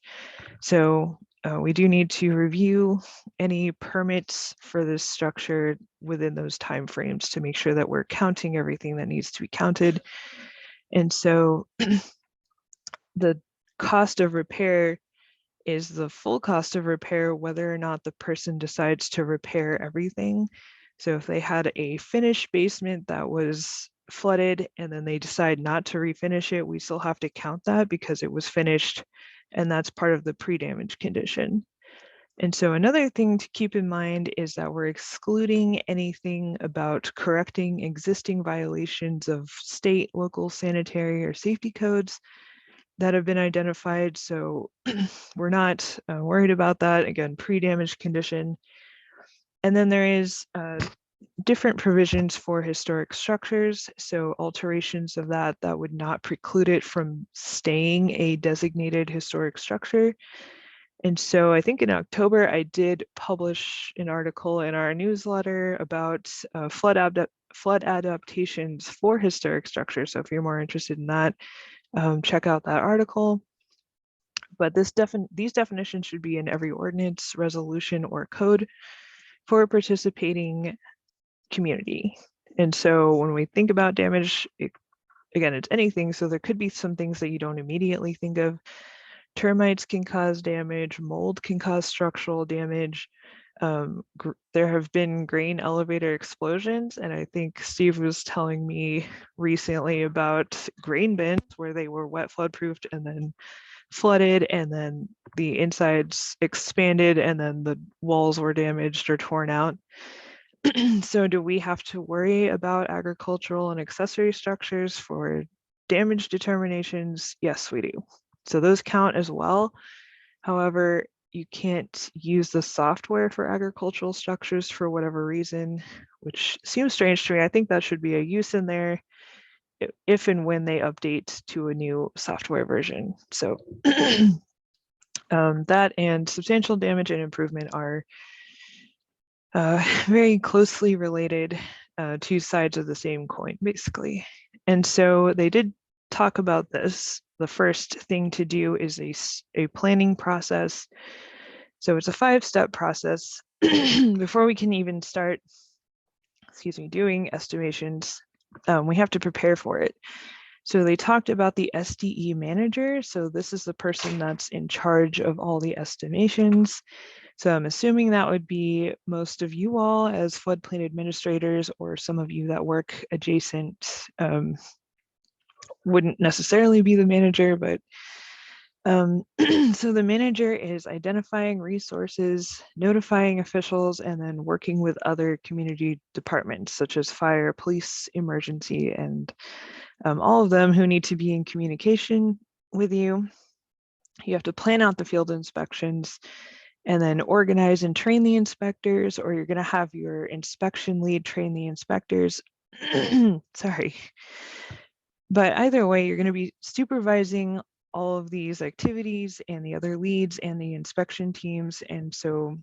so we do need to review any permits for this structure within those timeframes to make sure that we're counting everything that needs to be counted. And so the cost of repair is the full cost of repair, whether or not the person decides to repair everything. So if they had a finished basement that was flooded and then they decide not to refinish it, we still have to count that because it was finished, and that's part of the pre-damage condition. And so another thing to keep in mind is that we're excluding anything about correcting existing violations of state, local, sanitary, or safety codes that have been identified. So we're not worried about that. Again, pre-damage condition. And then there is different provisions for historic structures. So alterations of that would not preclude it from staying a designated historic structure. And so I think in October, I did publish an article in our newsletter about flood adaptations for historic structures. So if you're more interested in that, check out that article. But these definitions should be in every ordinance, resolution, or code for a participating community. And so when we think about damage, again, it's anything. So there could be some things that you don't immediately think of. Termites can cause damage, mold can cause structural damage. There have been grain elevator explosions, and I think Steve was telling me recently about grain bins where they were wet flood proofed and then flooded, and then the insides expanded and then the walls were damaged or torn out. So do we have to worry about agricultural and accessory structures for damage determinations? Yes, we do. So those count as well. However, you can't use the software for agricultural structures for whatever reason, which seems strange to me. I think that should be a use in there if and when they update to a new software version. So that and substantial damage and improvement are very closely related, two sides of the same coin, basically. And so they did talk about this. The first thing to do is a planning process. So it's a 5-step process. Before we can even start, doing estimations, we have to prepare for it. So they talked about the SDE manager. So this is the person that's in charge of all the estimations. So I'm assuming that would be most of you all as floodplain administrators, or some of you that work adjacent wouldn't necessarily be the manager, but So the manager is identifying resources, notifying officials, and then working with other community departments such as fire, police, emergency, and all of them who need to be in communication with you. You have to plan out the field inspections and then organize and train the inspectors, or you're going to have your inspection lead train the inspectors. Sorry. But either way, you're going to be supervising all of these activities and the other leads and the inspection teams. And so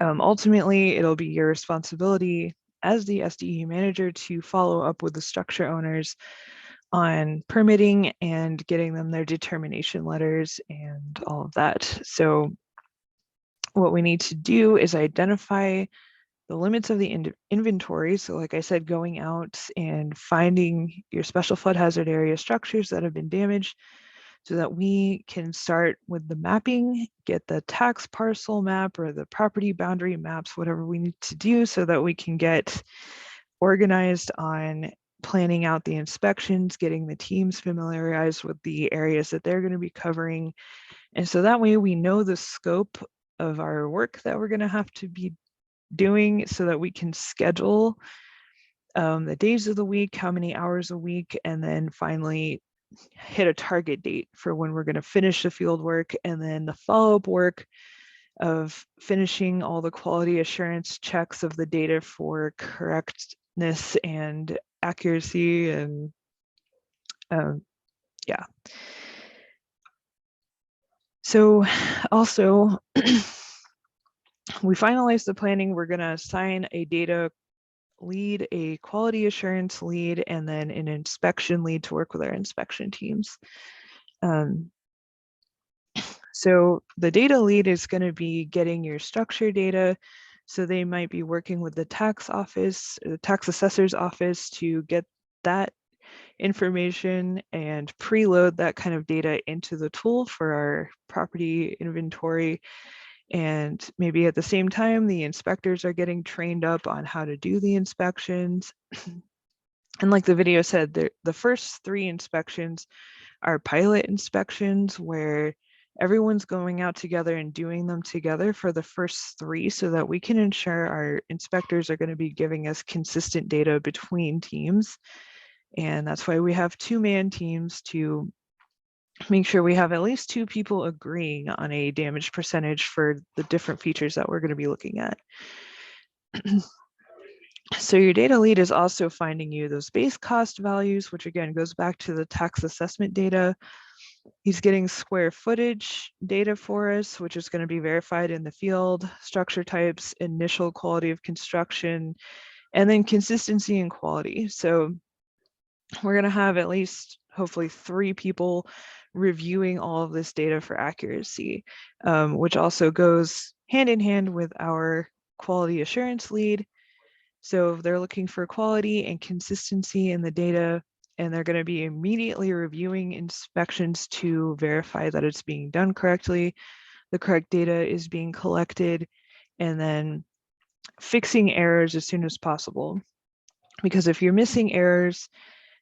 ultimately, it'll be your responsibility as the SDE manager to follow up with the structure owners on permitting and getting them their determination letters and all of that. So what we need to do is identify the limits of the inventory. So like I said, going out and finding your special flood hazard area structures that have been damaged so that we can start with the mapping, get the tax parcel map or the property boundary maps, whatever we need to do so that we can get organized on planning out the inspections, getting the teams familiarized with the areas that they're going to be covering. And so that way we know the scope of our work that we're going to have to be doing so that we can schedule the days of the week, how many hours a week, and then finally hit a target date for when we're going to finish the field work, and then the follow-up work of finishing all the quality assurance checks of the data for correctness and accuracy and yeah. So also we finalize the planning. We're going to assign a data lead, a quality assurance lead, and then an inspection lead to work with our inspection teams. So the data lead is going to be getting your structure data. So they might be working with the tax office, the tax assessor's office to get that information and preload that kind of data into the tool for our property inventory. And maybe at the same time, the inspectors are getting trained up on how to do the inspections. And like the video said, the first 3 inspections are pilot inspections where everyone's going out together and doing them together for the first 3 so that we can ensure our inspectors are going to be giving us consistent data between teams. And that's why we have 2-man teams to make sure we have at least 2 people agreeing on a damage percentage for the different features that we're going to be looking at. So your data lead is also finding you those base cost values, which again goes back to the tax assessment data. He's getting square footage data for us, which is going to be verified in the field, structure types, initial quality of construction, and then consistency and quality. So we're going to have at least hopefully 3 people reviewing all of this data for accuracy, which also goes hand in hand with our quality assurance lead. So if they're looking for quality and consistency in the data, and they're going to be immediately reviewing inspections to verify that it's being done correctly, the correct data is being collected, and then fixing errors as soon as possible. Because if you're missing errors,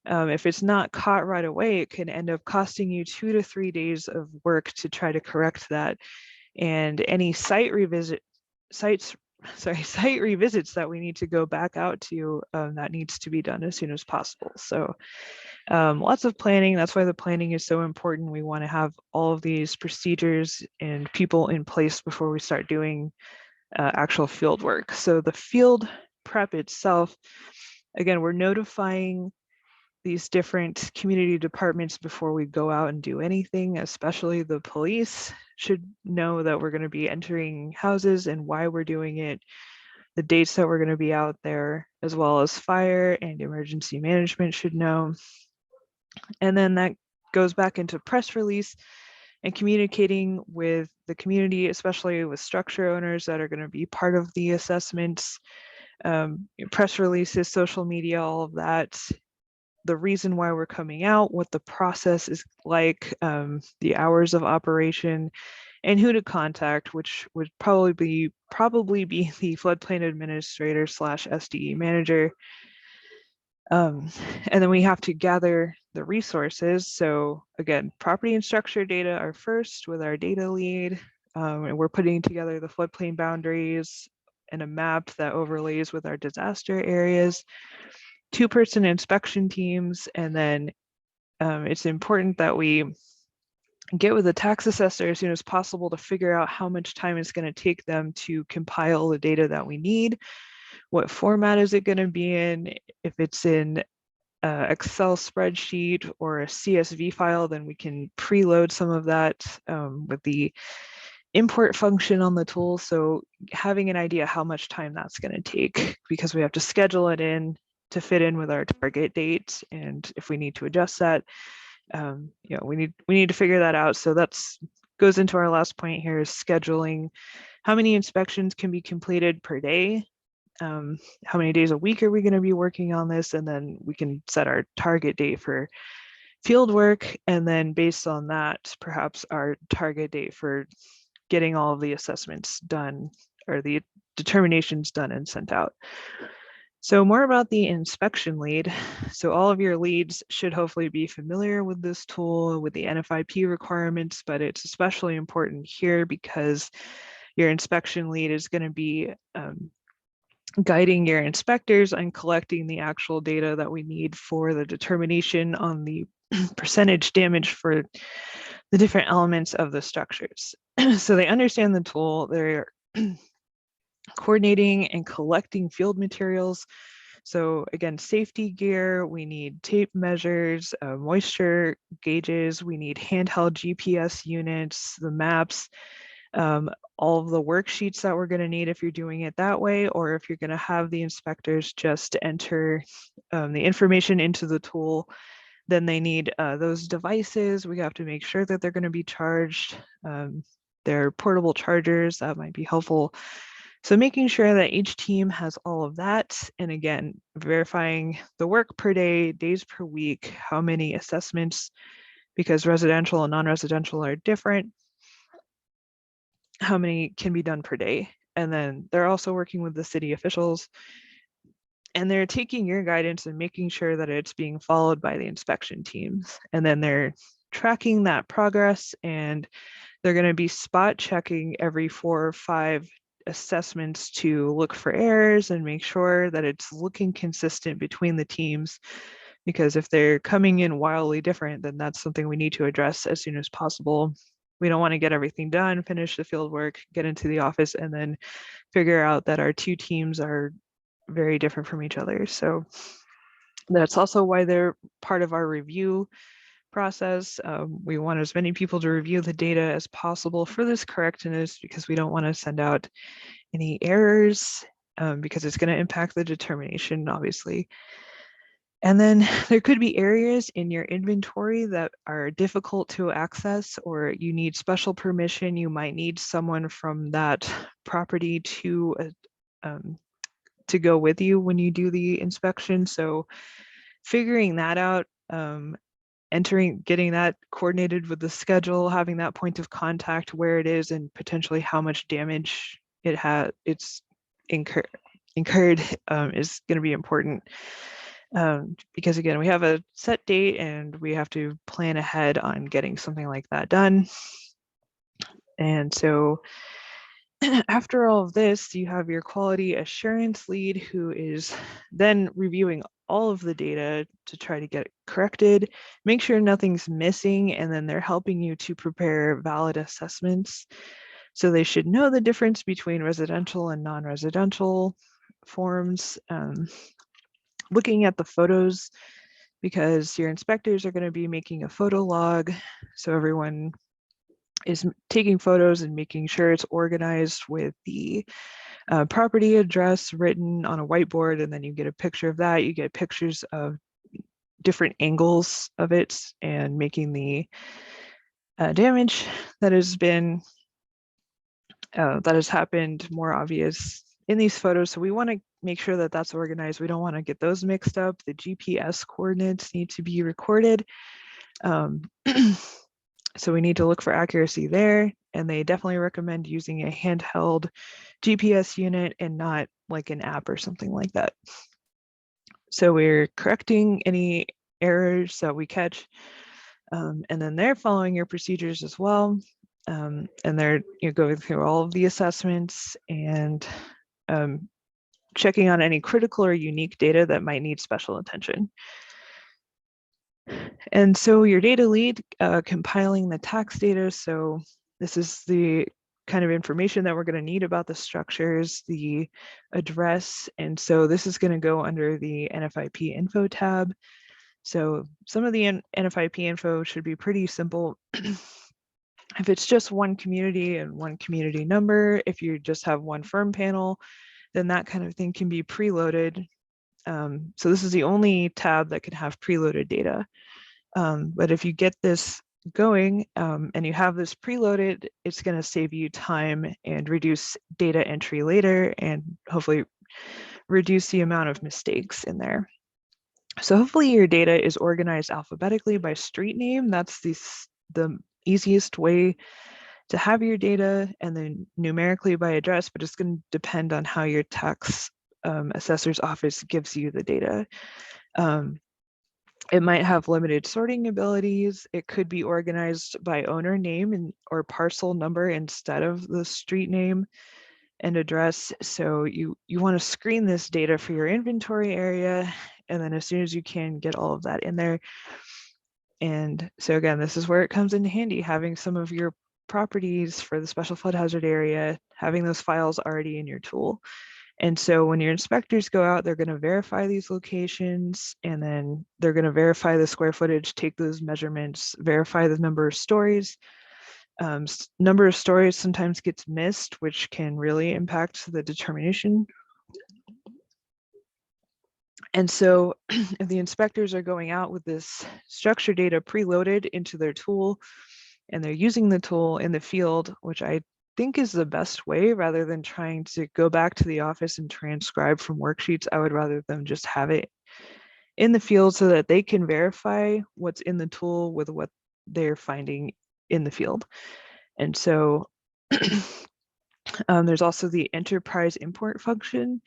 if it's not caught right away, it can end up costing you 2 to 3 days of work to try to correct that. And any site revisits that we need to go back out to, that needs to be done as soon as possible. So lots of planning. That's why the planning is so important. We want to have all of these procedures and people in place before we start doing actual field work. So the field prep itself, again, we're notifying these different community departments before we go out and do anything, especially the police should know that we're going to be entering houses and why we're doing it, the dates that we're going to be out there, as well as fire and emergency management should know. And then that goes back into press release and communicating with the community, especially with structure owners that are going to be part of the assessments, press releases, social media, all of that. The reason why we're coming out, what the process is like, the hours of operation, and who to contact, which would probably be the floodplain administrator / SDE manager. And then we have to gather the resources. So again, property and structure data are first with our data lead. And we're putting together the floodplain boundaries and a map that overlays with our disaster areas, 2-person inspection teams, and then it's important that we get with the tax assessor as soon as possible to figure out how much time it's going to take them to compile the data that we need. What format is it going to be in? If it's in an Excel spreadsheet or a CSV file, then we can preload some of that with the import function on the tool. So having an idea how much time that's going to take, because we have to schedule it in to fit in with our target date. And if we need to adjust that, we need to figure that out. So that's goes into our last point here, is scheduling. How many inspections can be completed per day? How many days a week are we going to be working on this? And then we can set our target date for field work. And then based on that, perhaps our target date for getting all of the assessments done, or the determinations done and sent out. So more about the inspection lead. So all of your leads should hopefully be familiar with this tool, with the NFIP requirements, but it's especially important here because your inspection lead is going to be guiding your inspectors and collecting the actual data that we need for the determination on the percentage damage for the different elements of the structures. So they understand the tool, they're coordinating and collecting field materials. So again, safety gear, we need tape measures, moisture gauges, we need handheld GPS units, the maps, all of the worksheets that we're going to need if you're doing it that way, or if you're going to have the inspectors just enter the information into the tool, then they need those devices. We have to make sure that they're going to be charged. They're portable chargers, that might be helpful. So making sure that each team has all of that. And again, verifying the work per day, days per week, how many assessments, because residential and non-residential are different, how many can be done per day. And then they're also working with the city officials, and they're taking your guidance and making sure that it's being followed by the inspection teams. And then they're tracking that progress, and they're going to be spot checking every 4 or 5 assessments to look for errors and make sure that it's looking consistent between the teams. Because if they're coming in wildly different, then that's something we need to address as soon as possible. We don't want to get everything done, finish the field work, get into the office, and then figure out that our 2 teams are very different from each other. So that's also why they're part of our review process. We want as many people to review the data as possible for this correctness, because we don't want to send out any errors, because it's going to impact the determination, obviously. And then there could be areas in your inventory that are difficult to access, or you need special permission. You might need someone from that property to go with you when you do the inspection. So figuring that out, getting that coordinated with the schedule, having that point of contact where it is, and potentially how much damage it's incurred is going to be important. Because again, we have a set date and we have to plan ahead on getting something like that done. And so after all of this, you have your quality assurance lead, who is then reviewing all of the data to try to get it corrected, make sure nothing's missing, and then they're helping you to prepare valid assessments. So they should know the difference between residential and non-residential forms. Looking at the photos, because your inspectors are going to be making a photo log. So everyone is taking photos and making sure it's organized with the property address written on a whiteboard, and then you get a picture of that. You get pictures of different angles of it, and making the damage that has happened more obvious in these photos. So we want to make sure that that's organized. We don't want to get those mixed up. The GPS coordinates need to be recorded. So we need to look for accuracy there. And they definitely recommend using a handheld GPS unit and not like an app or something like that. So we're correcting any errors that we catch, and then they're following your procedures as well. And they're going through all of the assessments and checking on any critical or unique data that might need special attention. And so your data lead compiling the tax data. So this is the kind of information that we're going to need about the structures, the address. And so this is going to go under the NFIP info tab. So some of the NFIP info should be pretty simple. If it's just one community and one community number, if you just have one firm panel, then that kind of thing can be preloaded. So this is the only tab that can have preloaded data. But if you get this going and you have this preloaded, it's going to save you time and reduce data entry later, and hopefully reduce the amount of mistakes in there. So hopefully your data is organized alphabetically by street name. That's the easiest way to have your data, and then numerically by address, but it's going to depend on how your tax assessor's office gives you the data. It might have limited sorting abilities. It could be organized by owner name or parcel number instead of the street name and address. So you want to screen this data for your inventory area, and then as soon as you can, get all of that in there. And so again, this is where it comes in handy, having some of your properties for the special flood hazard area, having those files already in your tool. And so when your inspectors go out, they're going to verify these locations, and then they're going to verify the square footage, take those measurements, verify the number of stories. Number of stories sometimes gets missed, which can really impact the determination. And so if the inspectors are going out with this structure data preloaded into their tool, and they're using the tool in the field, which I think is the best way, rather than trying to go back to the office and transcribe from worksheets, I would rather them just have it in the field so that they can verify what's in the tool with what they're finding in the field. And so there's also the enterprise import function.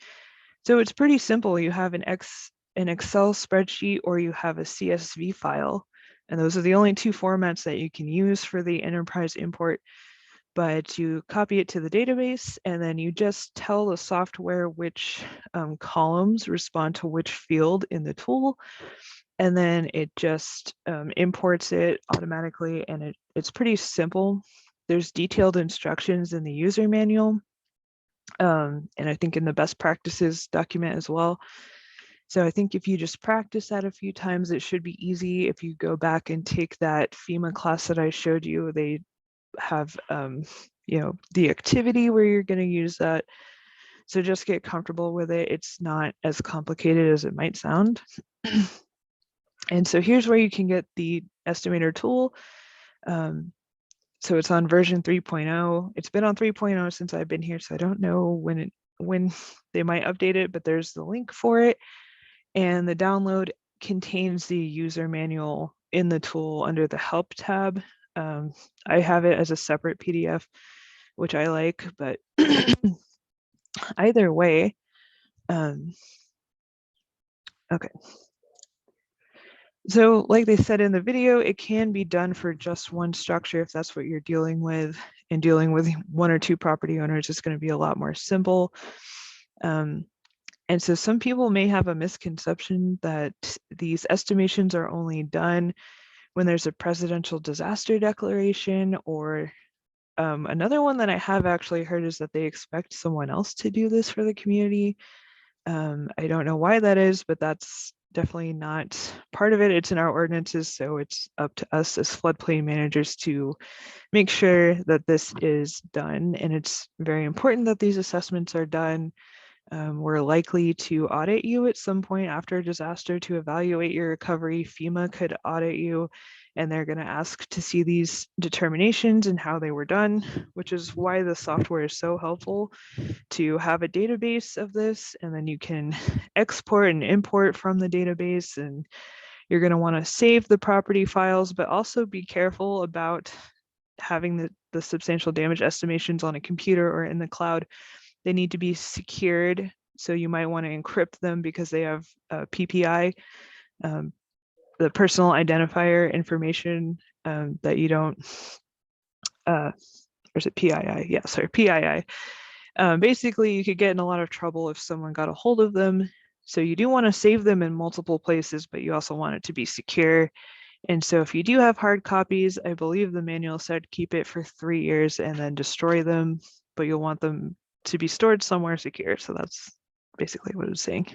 So it's pretty simple. You have an Excel spreadsheet, or you have a CSV file. And those are the only two formats that you can use for the enterprise import. But you copy it to the database, and then you just tell the software which columns respond to which field in the tool. And then it just imports it automatically, and it's pretty simple. There's detailed instructions in the user manual, and I think in the best practices document as well. So I think if you just practice that a few times, it should be easy. If you go back and take that FEMA class that I showed you, they have the activity where you're going to use that. So just get comfortable with it. It's not as complicated as it might sound. And so here's where you can get the Estimator tool. So it's on version 3.0. It's been on 3.0 since I've been here, so I don't know when they might update it, but there's the link for it. And the download contains the user manual in the tool under the help tab. I have it as a separate PDF, which I like, but either way, okay. So like they said in the video, it can be done for just one structure if that's what you're dealing with, and dealing with one or two property owners is going to be a lot more simple. And so some people may have a misconception that these estimations are only done when there's a presidential disaster declaration, or another one that I have actually heard is that they expect someone else to do this for the community. I don't know why that is, but that's definitely not part of it. It's in our ordinances, so it's up to us as floodplain managers to make sure that this is done. And it's very important that these assessments are done. We're likely to audit you at some point after a disaster to evaluate your recovery. FEMA could audit you, and they're going to ask to see these determinations and how they were done, which is why the software is so helpful, to have a database of this, and then you can export and import from the database. And you're going to want to save the property files, but also be careful about having the substantial damage estimations on a computer or in the cloud. They need to be secured So you might want to encrypt them because they have PPI, the personal identifier information that you don't, or is it PII? Yeah, sorry, PII. Basically, you could get in a lot of trouble if someone got a hold of them. So you do want to save them in multiple places, but you also want it to be secure. And so if you do have hard copies, I believe the manual said keep it for 3 years and then destroy them, but you'll want them to be stored somewhere secure. So that's basically what it's saying.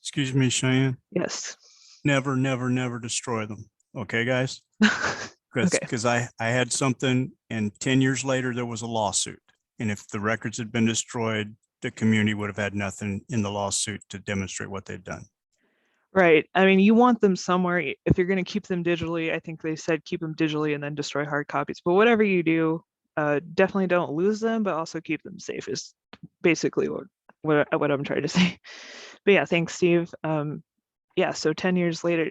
Excuse me, Cheyenne. Yes. Never, never, never destroy them. Okay, guys? Okay. Because I had something and 10 years later, there was a lawsuit. And if the records had been destroyed, the community would have had nothing in the lawsuit to demonstrate what they'd done. Right. I mean, you want them somewhere. If you're going to keep them digitally, I think they said keep them digitally and then destroy hard copies. But whatever you do, definitely don't lose them, but also keep them safe is basically what I'm trying to say. But yeah, thanks, Steve. Yeah, so 10 years later,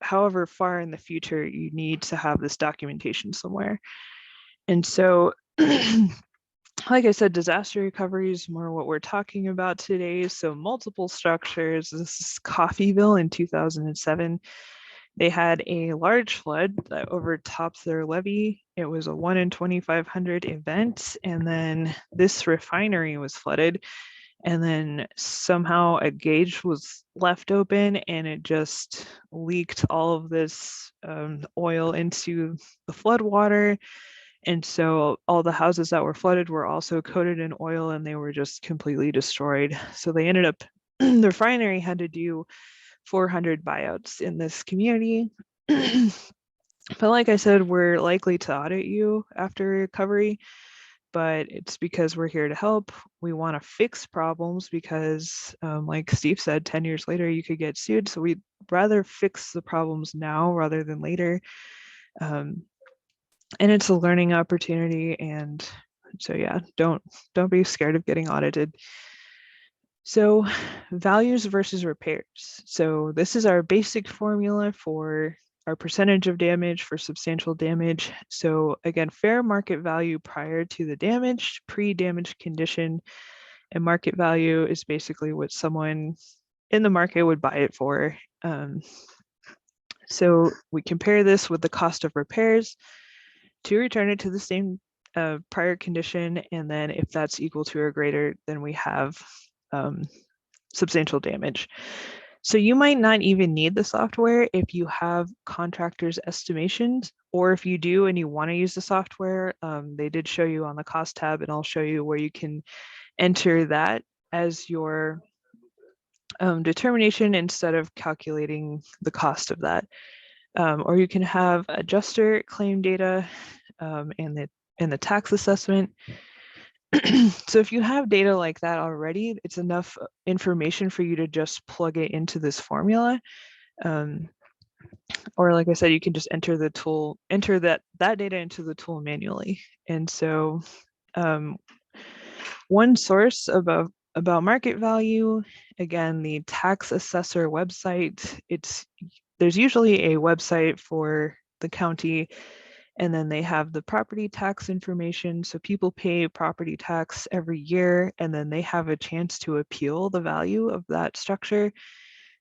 however far in the future, you need to have this documentation somewhere. And so, like I said, disaster recovery is more what we're talking about today. So multiple structures. This is Coffeyville in 2007. They had a large flood that overtopped their levee. It was a 1 in 2,500 event. And then this refinery was flooded. And then somehow a gauge was left open and it just leaked all of this oil into the flood water. And so all the houses that were flooded were also coated in oil and they were just completely destroyed. So they ended up, the refinery had to do 400 buyouts in this community. But like I said, we're likely to audit you after recovery, but it's because we're here to help. We want to fix problems because like Steve said, 10 years later, you could get sued. So we'd rather fix the problems now rather than later. And it's a learning opportunity. And so, yeah, don't be scared of getting audited. So values versus repairs. So this is our basic formula for our percentage of damage for substantial damage. So again, fair market value prior to the damage, pre-damage condition, and market value is basically what someone in the market would buy it for. So we compare this with the cost of repairs to return it to the same prior condition. And then if that's equal to or greater, then we have substantial damage. So you might not even need the software if you have contractors' estimations, or if you do and you want to use the software, they did show you on the cost tab, and I'll show you where you can enter that as your determination instead of calculating the cost of that. Or you can have adjuster claim data and the tax assessment. So if you have data like that already, it's enough information for you to just plug it into this formula. Or like I said, you can just enter the tool, enter that data into the tool manually. And so one source about market value, again, the tax assessor website, there's usually a website for the county, and then they have the property tax information. So people pay property tax every year, and then they have a chance to appeal the value of that structure.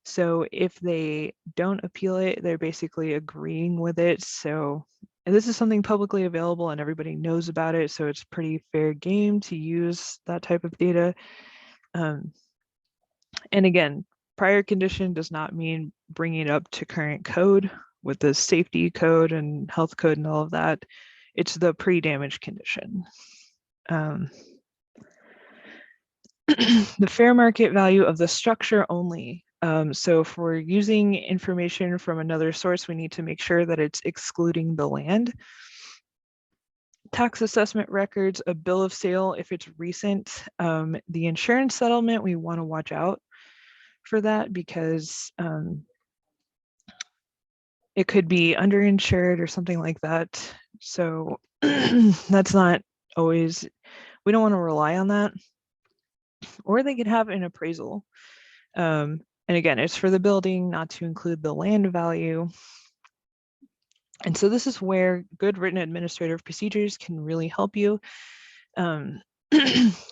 So if they don't appeal it, they're basically agreeing with it. So, and this is something publicly available and everybody knows about it. So it's pretty fair game to use that type of data. And again, prior condition does not mean bringing it up to current code with the safety code and health code and all of that. It's the pre-damage condition. The fair market value of the structure only. So if we're using information from another source, we need to make sure that it's excluding the land. Tax assessment records, a bill of sale if it's recent. The insurance settlement, we want to watch out for that because it could be underinsured or something like that. So that's not always, we don't want to rely on that. Or they could have an appraisal. And again, it's for the building, not to include the land value. And so this is where good written administrative procedures can really help you.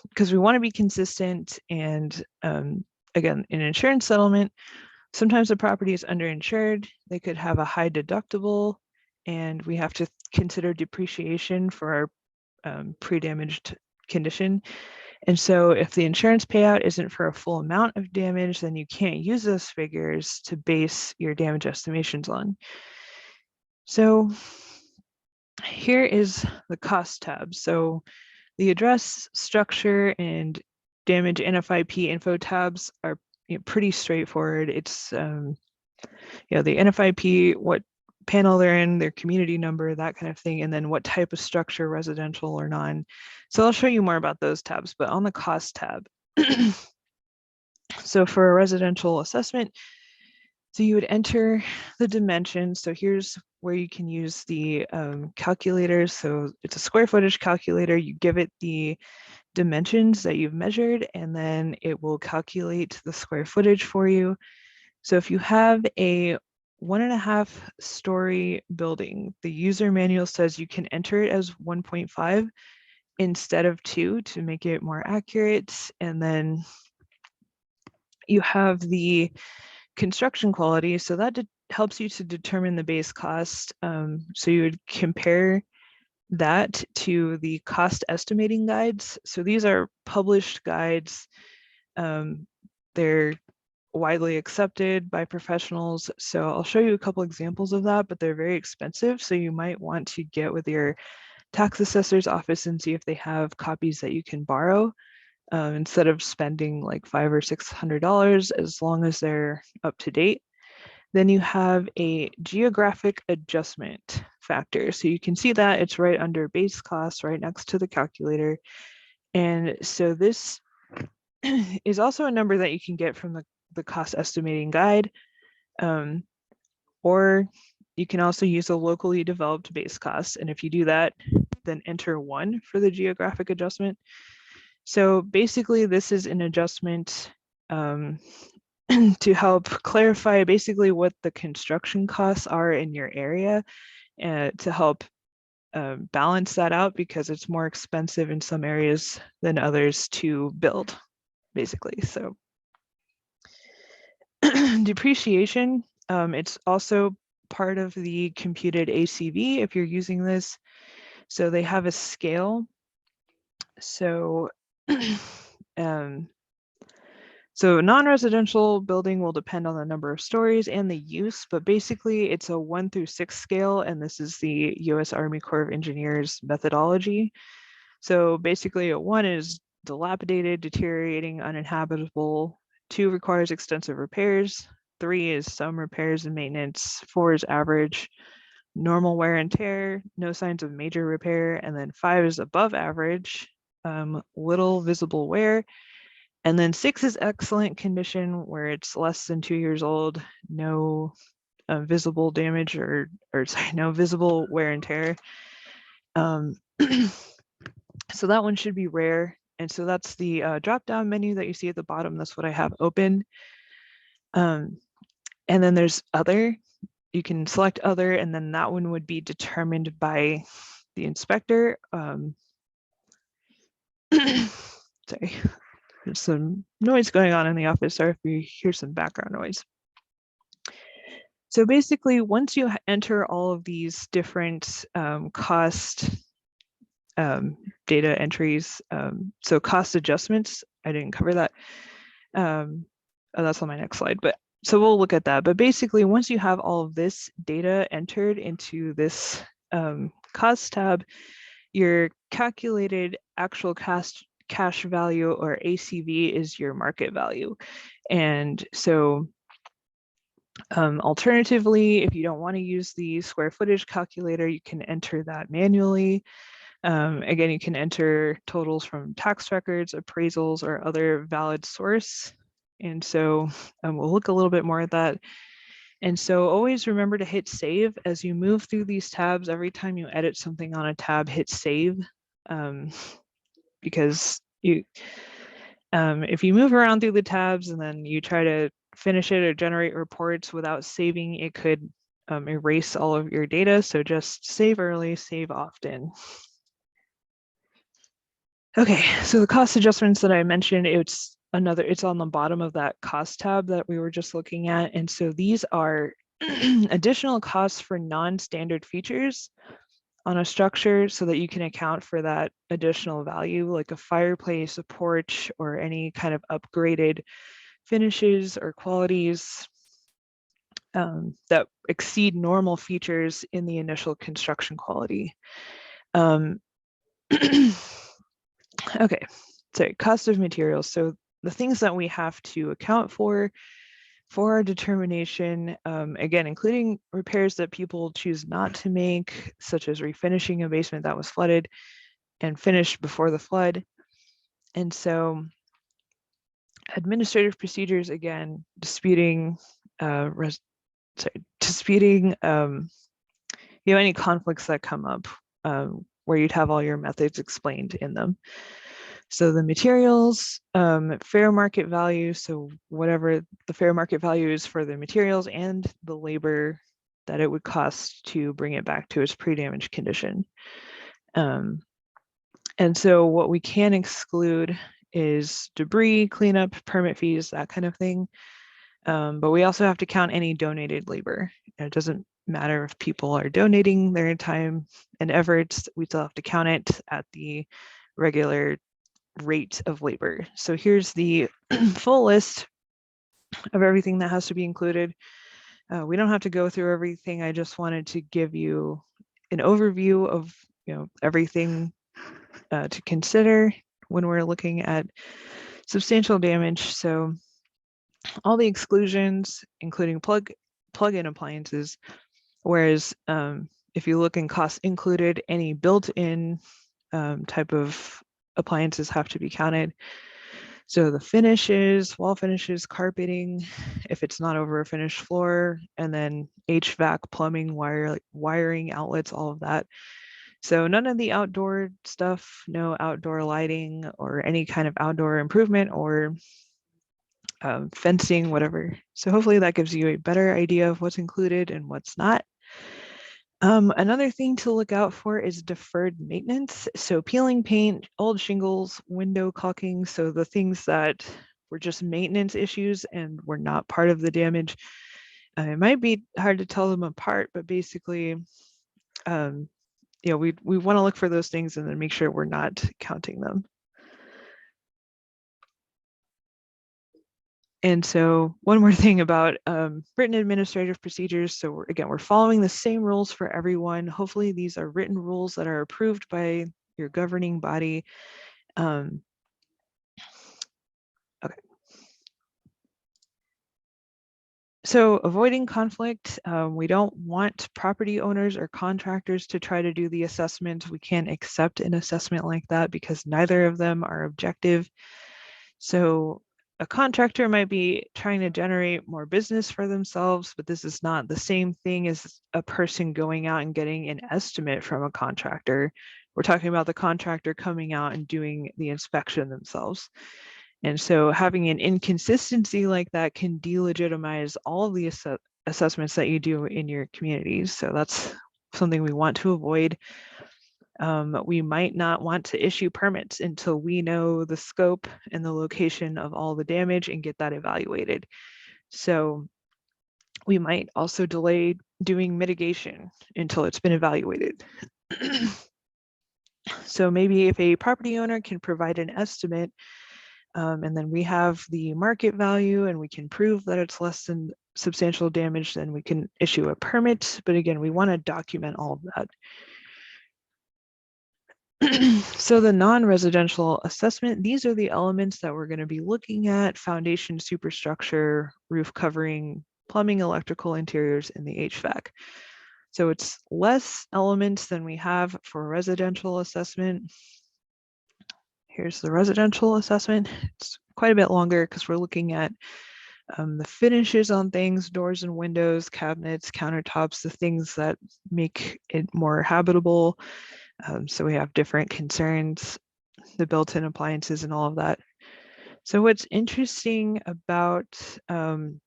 because we want to be consistent. And again, in insurance settlement, sometimes the property is underinsured. They could have a high deductible, and we have to consider depreciation for our pre-damaged condition. And so if the insurance payout isn't for a full amount of damage, then you can't use those figures to base your damage estimations on. So here is the cost tab. So the address, structure, and damage NFIP info tabs are pretty straightforward. It's the NFIP, what panel they're in, their community number, that kind of thing, and then what type of structure, residential or non. So I'll show you more about those tabs, but on the cost tab. So for a residential assessment, so you would enter the dimensions. So here's where you can use the calculator. So it's a square footage calculator. You give it the dimensions that you've measured, and then it will calculate the square footage for you. So if you have a 1.5 story building, the user manual says you can enter it as 1.5 instead of 2 to make it more accurate. And then you have the construction quality. So that helps you to determine the base cost. So you would compare that to the cost estimating guides. So these are published guides. They're widely accepted by professionals. So I'll show you a couple examples of that, but they're very expensive. So you might want to get with your tax assessor's office and see if they have copies that you can borrow instead of spending like $500 or $600, as long as they're up to date. Then you have a geographic adjustment factor. So you can see that it's right under base costs, right next to the calculator. And so this is also a number that you can get from the cost estimating guide, or you can also use a locally developed base cost. And if you do that, then enter 1 for the geographic adjustment. So basically this is an adjustment to help clarify basically what the construction costs are in your area, and to help balance that out, because it's more expensive in some areas than others to build, basically. So depreciation, it's also part of the computed ACV if you're using this. So they have a scale. So so non-residential building will depend on the number of stories and the use, but basically it's a 1 through 6 scale, and this is the U.S. Army Corps of Engineers methodology. So basically a 1 is dilapidated, deteriorating, uninhabitable. 2 requires extensive repairs. 3 is some repairs and maintenance. 4 is average, normal wear and tear, no signs of major repair. And then 5 is above average, little visible wear. And then 6 is excellent condition, where it's less than 2 years old, no visible damage or sorry, no visible wear and tear. So that one should be rare. And so that's the drop-down menu that you see at the bottom. That's what I have open. And then there's other. You can select other, and then that one would be determined by the inspector. Sorry. There's some noise going on in the office, or if you hear some background noise. So basically, once you enter all of these different cost data entries, so cost adjustments, I didn't cover that. Oh, that's on my next slide, but so we'll look at that. But basically, once you have all of this data entered into this cost tab, your calculated actual cash value, or ACV, is your market value. And so alternatively, if you don't want to use the square footage calculator, you can enter that manually. Again, you can enter totals from tax records, appraisals, or other valid source. And so we'll look a little bit more at that. And so always remember to hit save as you move through these tabs. Every time you edit something on a tab, hit save. Because if you move around through the tabs and then you try to finish it or generate reports without saving, it could erase all of your data. So just save early, save often. Okay, so the cost adjustments that I mentioned, it's on the bottom of that cost tab that we were just looking at. And so these are additional costs for non-standard features on a structure so that you can account for that additional value, like a fireplace, a porch, or any kind of upgraded finishes or qualities that exceed normal features in the initial construction quality. Okay, sorry, cost of materials. So the things that we have to account for our determination, again, including repairs that people choose not to make, such as refinishing a basement that was flooded and finished before the flood. And so administrative procedures, again, disputing, any conflicts that come up where you'd have all your methods explained in them. So the materials, fair market value, so whatever the fair market value is for the materials and the labor that it would cost to bring it back to its pre-damage condition. And so what we can exclude is debris, cleanup, permit fees, that kind of thing. But we also have to count any donated labor. It doesn't matter if people are donating their time and efforts, we still have to count it at the regular rate of labor. So here's the full list of everything that has to be included. We don't have to go through everything. I just wanted to give you an overview of everything to consider when we're looking at substantial damage. So all the exclusions, including plug-in appliances, whereas if you look in costs included, any built-in type of appliances have to be counted. So the finishes, wall finishes, carpeting, if it's not over a finished floor, and then HVAC, plumbing, wiring, outlets, all of that. So none of the outdoor stuff, no outdoor lighting or any kind of outdoor improvement or fencing, whatever. So hopefully that gives you a better idea of what's included and what's not. Another thing to look out for is deferred maintenance. So peeling paint, old shingles, window caulking. So the things that were just maintenance issues and were not part of the damage. It might be hard to tell them apart, but basically, we want to look for those things and then make sure we're not counting them. And so one more thing about written administrative procedures. So we're following the same rules for everyone. Hopefully these are written rules that are approved by your governing body. Okay. So avoiding conflict, we don't want property owners or contractors to try to do the assessment. We can't accept an assessment like that because neither of them are objective. So a contractor might be trying to generate more business for themselves, but this is not the same thing as a person going out and getting an estimate from a contractor. We're talking about the contractor coming out and doing the inspection themselves. And so having an inconsistency like that can delegitimize all of the assessments that you do in your communities. So that's something we want to avoid. We might not want to issue permits until we know the scope and the location of all the damage and get that evaluated. So we might also delay doing mitigation until it's been evaluated. So maybe if a property owner can provide an estimate and then we have the market value and we can prove that it's less than substantial damage, then we can issue a permit. But again, we want to document all of that. So the non-residential assessment, these are the elements that we're going to be looking at: foundation, superstructure, roof covering, plumbing, electrical, interiors, and the HVAC. So it's less elements than we have for residential assessment. Here's the residential assessment. It's quite a bit longer because we're looking at the finishes on things, doors and windows, cabinets, countertops, the things that make it more habitable. So we have different concerns, the built-in appliances and all of that. So what's interesting about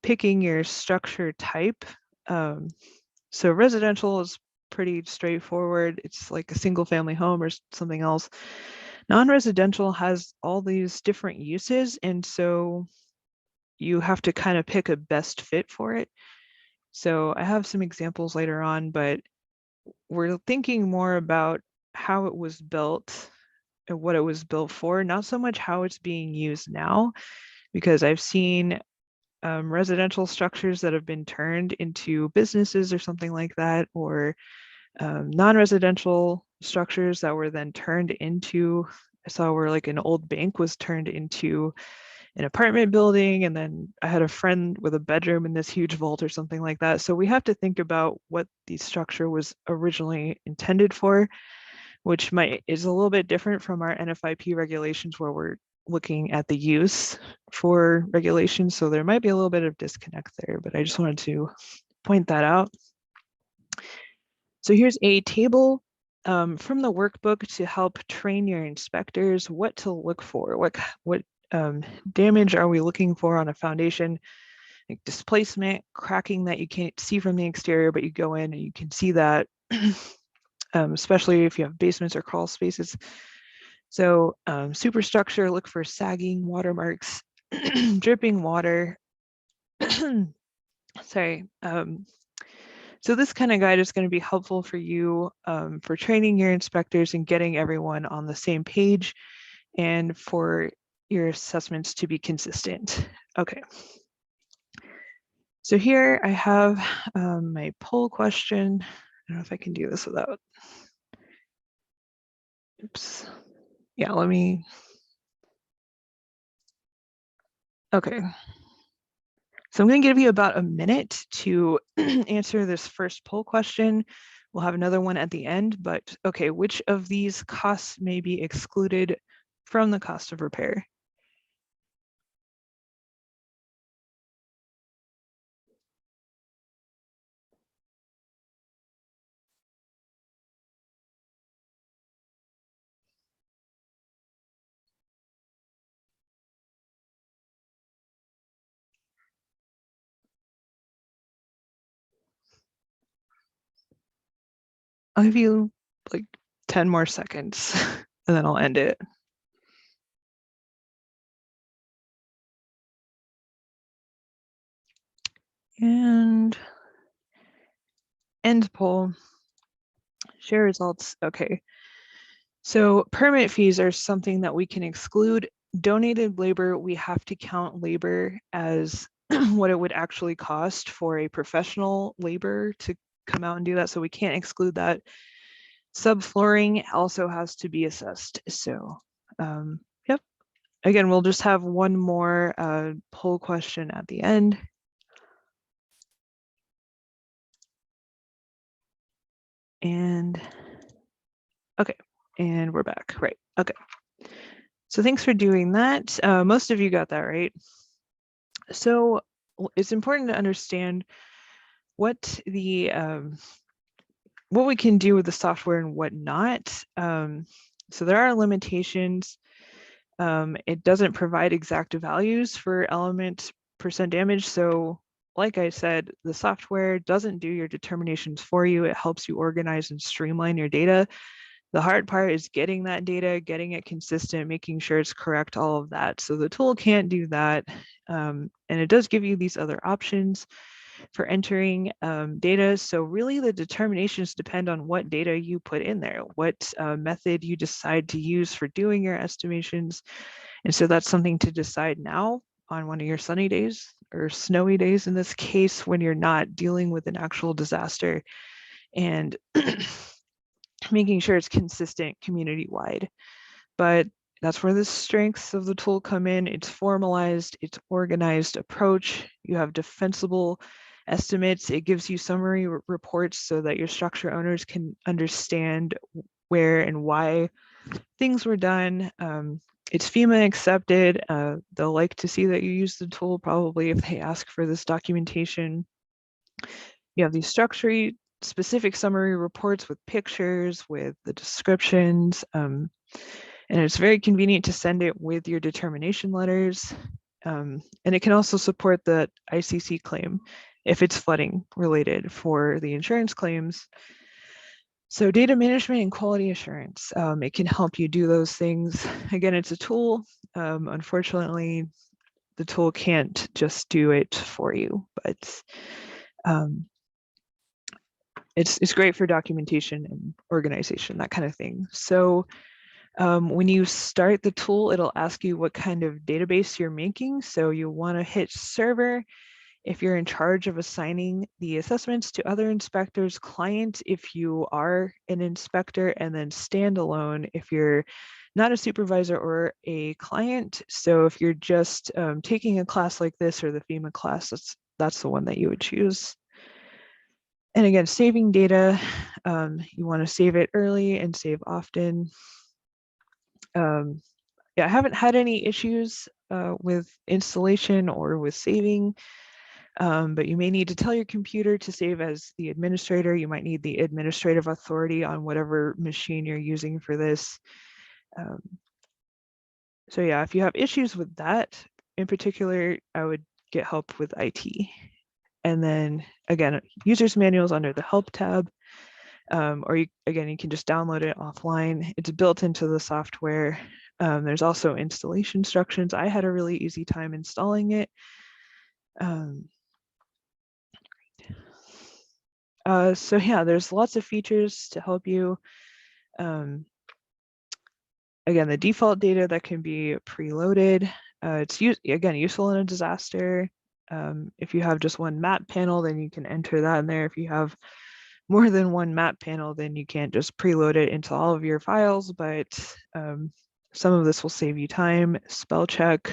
picking your structure type, so residential is pretty straightforward. It's like a single family home or something else. Non-residential has all these different uses, and so you have to kind of pick a best fit for it. So I have some examples later on, but we're thinking more about how it was built and what it was built for, not so much how it's being used now, because I've seen residential structures that have been turned into businesses or something like that, or non-residential structures that were then turned into, I saw where like an old bank was turned into an apartment building, and then I had a friend with a bedroom in this huge vault or something like that. So we have to think about what the structure was originally intended for, which is a little bit different from our NFIP regulations where we're looking at the use for regulations. So there might be a little bit of disconnect there, but I just wanted to point that out. So here's a table from the workbook to help train your inspectors what to look for. What damage are we looking for on a foundation? Like displacement, cracking that you can't see from the exterior, but you go in and you can see that, especially if you have basements or crawl spaces. So superstructure, look for sagging, watermarks, dripping water. Sorry. So this kind of guide is going to be helpful for you for training your inspectors and getting everyone on the same page and for your assessments to be consistent. Okay. So here I have my poll question. I don't know if I can do this without. Oops. Yeah, let me. Okay. So I'm going to give you about a minute to answer this first poll question. We'll have another one at the end, but okay, which of these costs may be excluded from the cost of repair? I'll give you like 10 more seconds and then I'll end it. And end poll, share results. Okay. So permit fees are something that we can exclude. Donated labor, we have to count labor as what it would actually cost for a professional labor to come out and do that. So we can't exclude that. Subflooring also has to be assessed. So yep. Again, we'll just have one more poll question at the end. And okay, and we're back, right, okay. So thanks for doing that. Most of you got that right. So it's important to understand what the what we can do with the software and what not. So there are limitations. It doesn't provide exact values for element percent damage. So like I said, the software doesn't do your determinations for you. It helps you organize and streamline your data. The hard part is getting that data, getting it consistent, making sure it's correct, all of that. So the tool can't do that. And it does give you these other options for entering data. So really the determinations depend on what data you put in there, what method you decide to use for doing your estimations. And so that's something to decide now on one of your sunny days or snowy days in this case, when you're not dealing with an actual disaster, and making sure it's consistent community-wide. But that's where the strengths of the tool come in. It's formalized, it's organized approach. You have defensible estimates. It gives you summary reports so that your structure owners can understand where and why things were done. It's FEMA accepted. They'll like to see that you use the tool probably if they ask for this documentation. You have these structure specific summary reports with pictures, with the descriptions, and it's very convenient to send it with your determination letters. And it can also support the ICC claim if it's flooding related for the insurance claims. So data management and quality assurance, it can help you do those things. Again, it's a tool. Unfortunately, the tool can't just do it for you, but it's great for documentation and organization, that kind of thing. So when you start the tool, it'll ask you what kind of database you're making. So you want to hit server if you're in charge of assigning the assessments to other inspectors, client if you are an inspector, and then standalone if you're not a supervisor or a client. So if you're just taking a class like this or the FEMA class, that's the one that you would choose. And again, saving data, you want to save it early and save often. Yeah, I haven't had any issues with installation or with saving. But you may need to tell your computer to save as the administrator. You might need the administrative authority on whatever machine you're using for this. So yeah, if you have issues with that in particular, I would get help with IT. And then again, user's manuals under the help tab. Or you can just download it offline. It's built into the software. There's also installation instructions. I had a really easy time installing it. So yeah, there's lots of features to help you. Again, the default data that can be preloaded. It's useful in a disaster. If you have just one map panel, then you can enter that in there. If you have more than one map panel, then you can't just preload it into all of your files, but some of this will save you time. Spell check.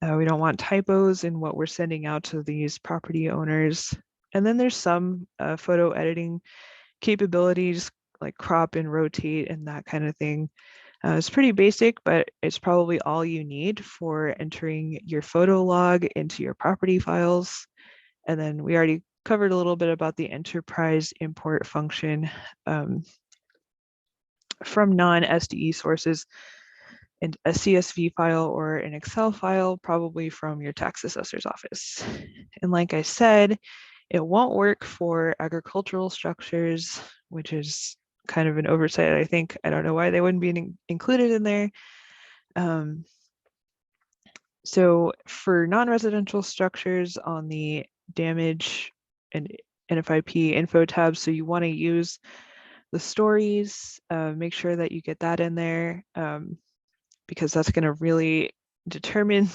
We don't want typos in what we're sending out to these property owners. And then there's some photo editing capabilities like crop and rotate and that kind of thing. It's pretty basic, but it's probably all you need for entering your photo log into your property files. And then we already covered a little bit about the enterprise import function from non-SDE sources, and a CSV file or an Excel file, probably from your tax assessor's office. And like I said, it won't work for agricultural structures, which is kind of an oversight, I think. I don't know why they wouldn't be included in there. So for non-residential structures on the damage and NFIP info tab, so you want to use the stories, make sure that you get that in there, because that's going to really determine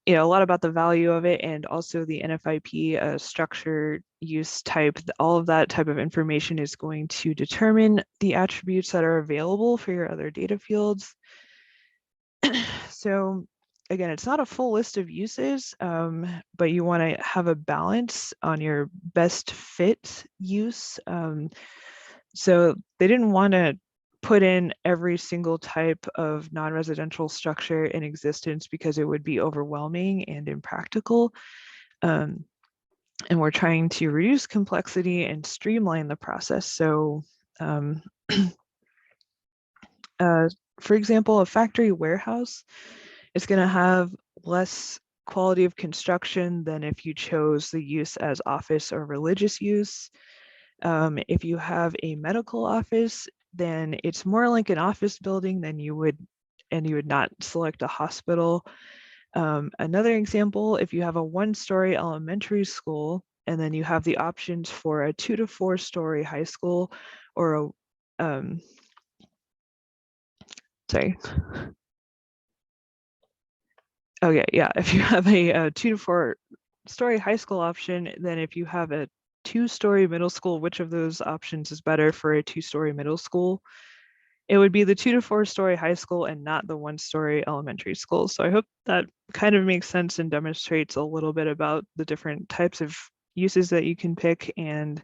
a lot about the value of it, and also the NFIP structure use type. All of that type of information is going to determine the attributes that are available for your other data fields. So again, it's not a full list of uses, but you want to have a balance on your best fit use. So they didn't want to put in every single type of non-residential structure in existence because it would be overwhelming and impractical. And we're trying to reduce complexity and streamline the process. So for example, a factory warehouse is going to have less quality of construction than if you chose the use as office or religious use. If you have a medical office, then it's more like an office building than you would not select a hospital. Another example, if you have a 1-story elementary school, and then you have the options for a 2 to 4 story high school, or a if you have a 2 to 4 story high school option, then if you have a 2-story middle school, which of those options is better for a 2-story middle school? It would be the 2 to 4 story high school and not the 1-story elementary school. So I hope that kind of makes sense and demonstrates a little bit about the different types of uses that you can pick and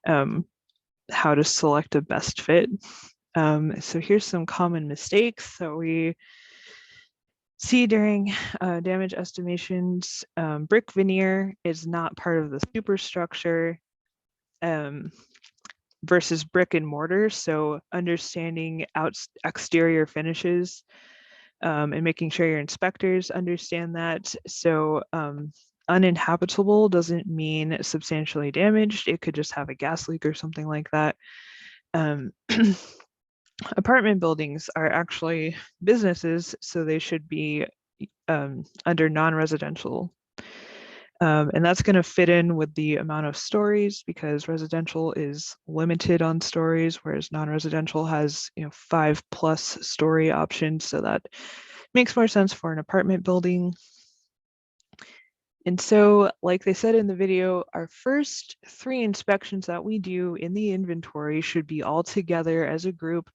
how to select a best fit. So here's some common mistakes that we see during damage estimations. Brick veneer is not part of the superstructure versus brick and mortar. So understanding exterior finishes and making sure your inspectors understand that. So uninhabitable doesn't mean substantially damaged. It could just have a gas leak or something like that. Apartment buildings are actually businesses, so they should be under non-residential. And that's going to fit in with the amount of stories, because residential is limited on stories, whereas non-residential has 5+ story options. So that makes more sense for an apartment building. And so, like they said in the video, our first 3 inspections that we do in the inventory should be all together as a group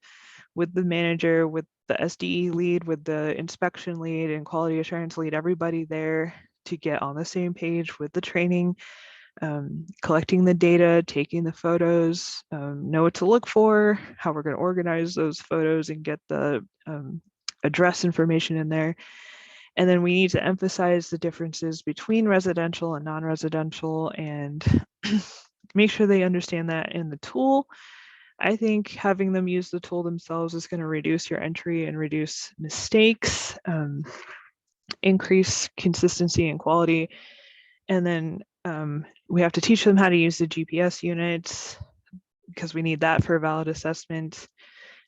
with the manager, with the SDE lead, with the inspection lead and quality assurance lead, everybody there to get on the same page with the training, collecting the data, taking the photos, know what to look for, how we're going to organize those photos and get the address information in there. And then we need to emphasize the differences between residential and non-residential and make sure they understand that in the tool. I think having them use the tool themselves is going to reduce your entry and reduce mistakes, increase consistency and quality. And then we have to teach them how to use the GPS units because we need that for valid assessment.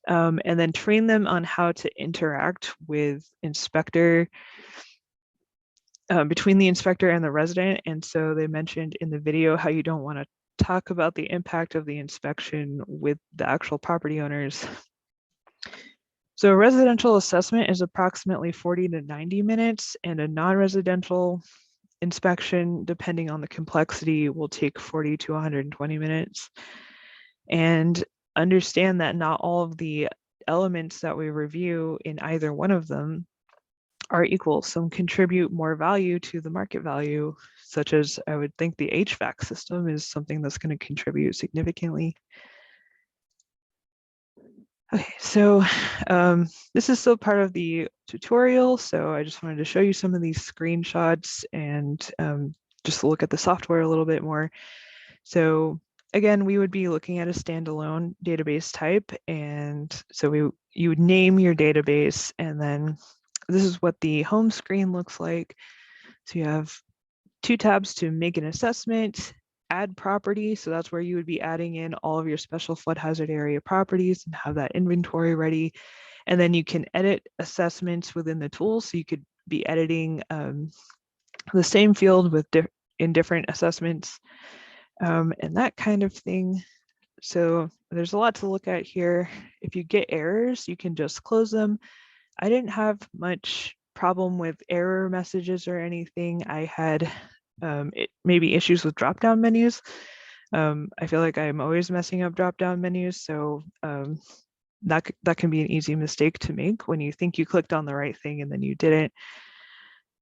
And then train them on how to interact with inspector, between the inspector and the resident. And so they mentioned in the video how you don't want to talk about the impact of the inspection with the actual property owners. So a residential assessment is approximately 40 to 90 minutes, and a non-residential inspection, depending on the complexity, will take 40 to 120 minutes. And understand that not all of the elements that we review in either one of them are equal. Some contribute more value to the market value, such as I would think the HVAC system is something that's going to contribute significantly. Okay, so this is still part of the tutorial, so I just wanted to show you some of these screenshots and just look at the software a little bit more. So again, we would be looking at a standalone database type, and so you would name your database, and then this is what the home screen looks like. So you have 2 tabs to make an assessment, add property. So that's where you would be adding in all of your special flood hazard area properties and have that inventory ready. And then you can edit assessments within the tool. So you could be editing the same field with in different assessments and that kind of thing. So there's a lot to look at here. If you get errors, you can just close them. I didn't have much problem with error messages or anything. I had maybe issues with drop-down menus. I feel like I'm always messing up drop-down menus, so that can be an easy mistake to make when you think you clicked on the right thing and then you didn't.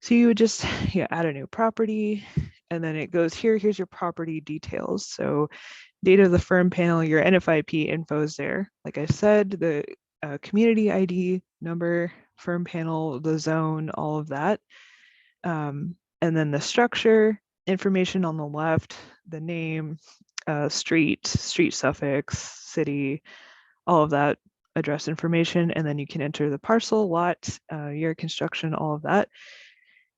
So you would just add a new property, and then it goes here's your property details. So data of the firm panel, your NFIP info is there. Like I said, the community ID, number, firm panel, the zone, all of that. And then the structure, information on the left, the name, street suffix, city, all of that address information. And then you can enter the parcel, lot, year construction, all of that.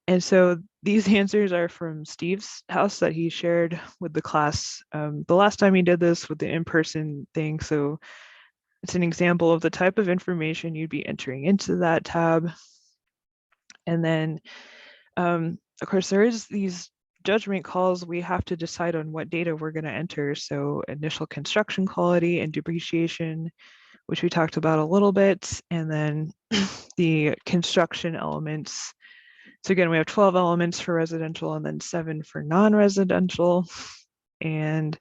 And so these answers are from Steve's house that he shared with the class the last time he did this with the in-person thing. So it's an example of the type of information you'd be entering into that tab. And then, of course, there is these judgment calls. We have to decide on what data we're going to enter. So initial construction quality and depreciation, which we talked about a little bit, and then the construction elements. So again, we have 12 elements for residential and then 7 for non-residential. And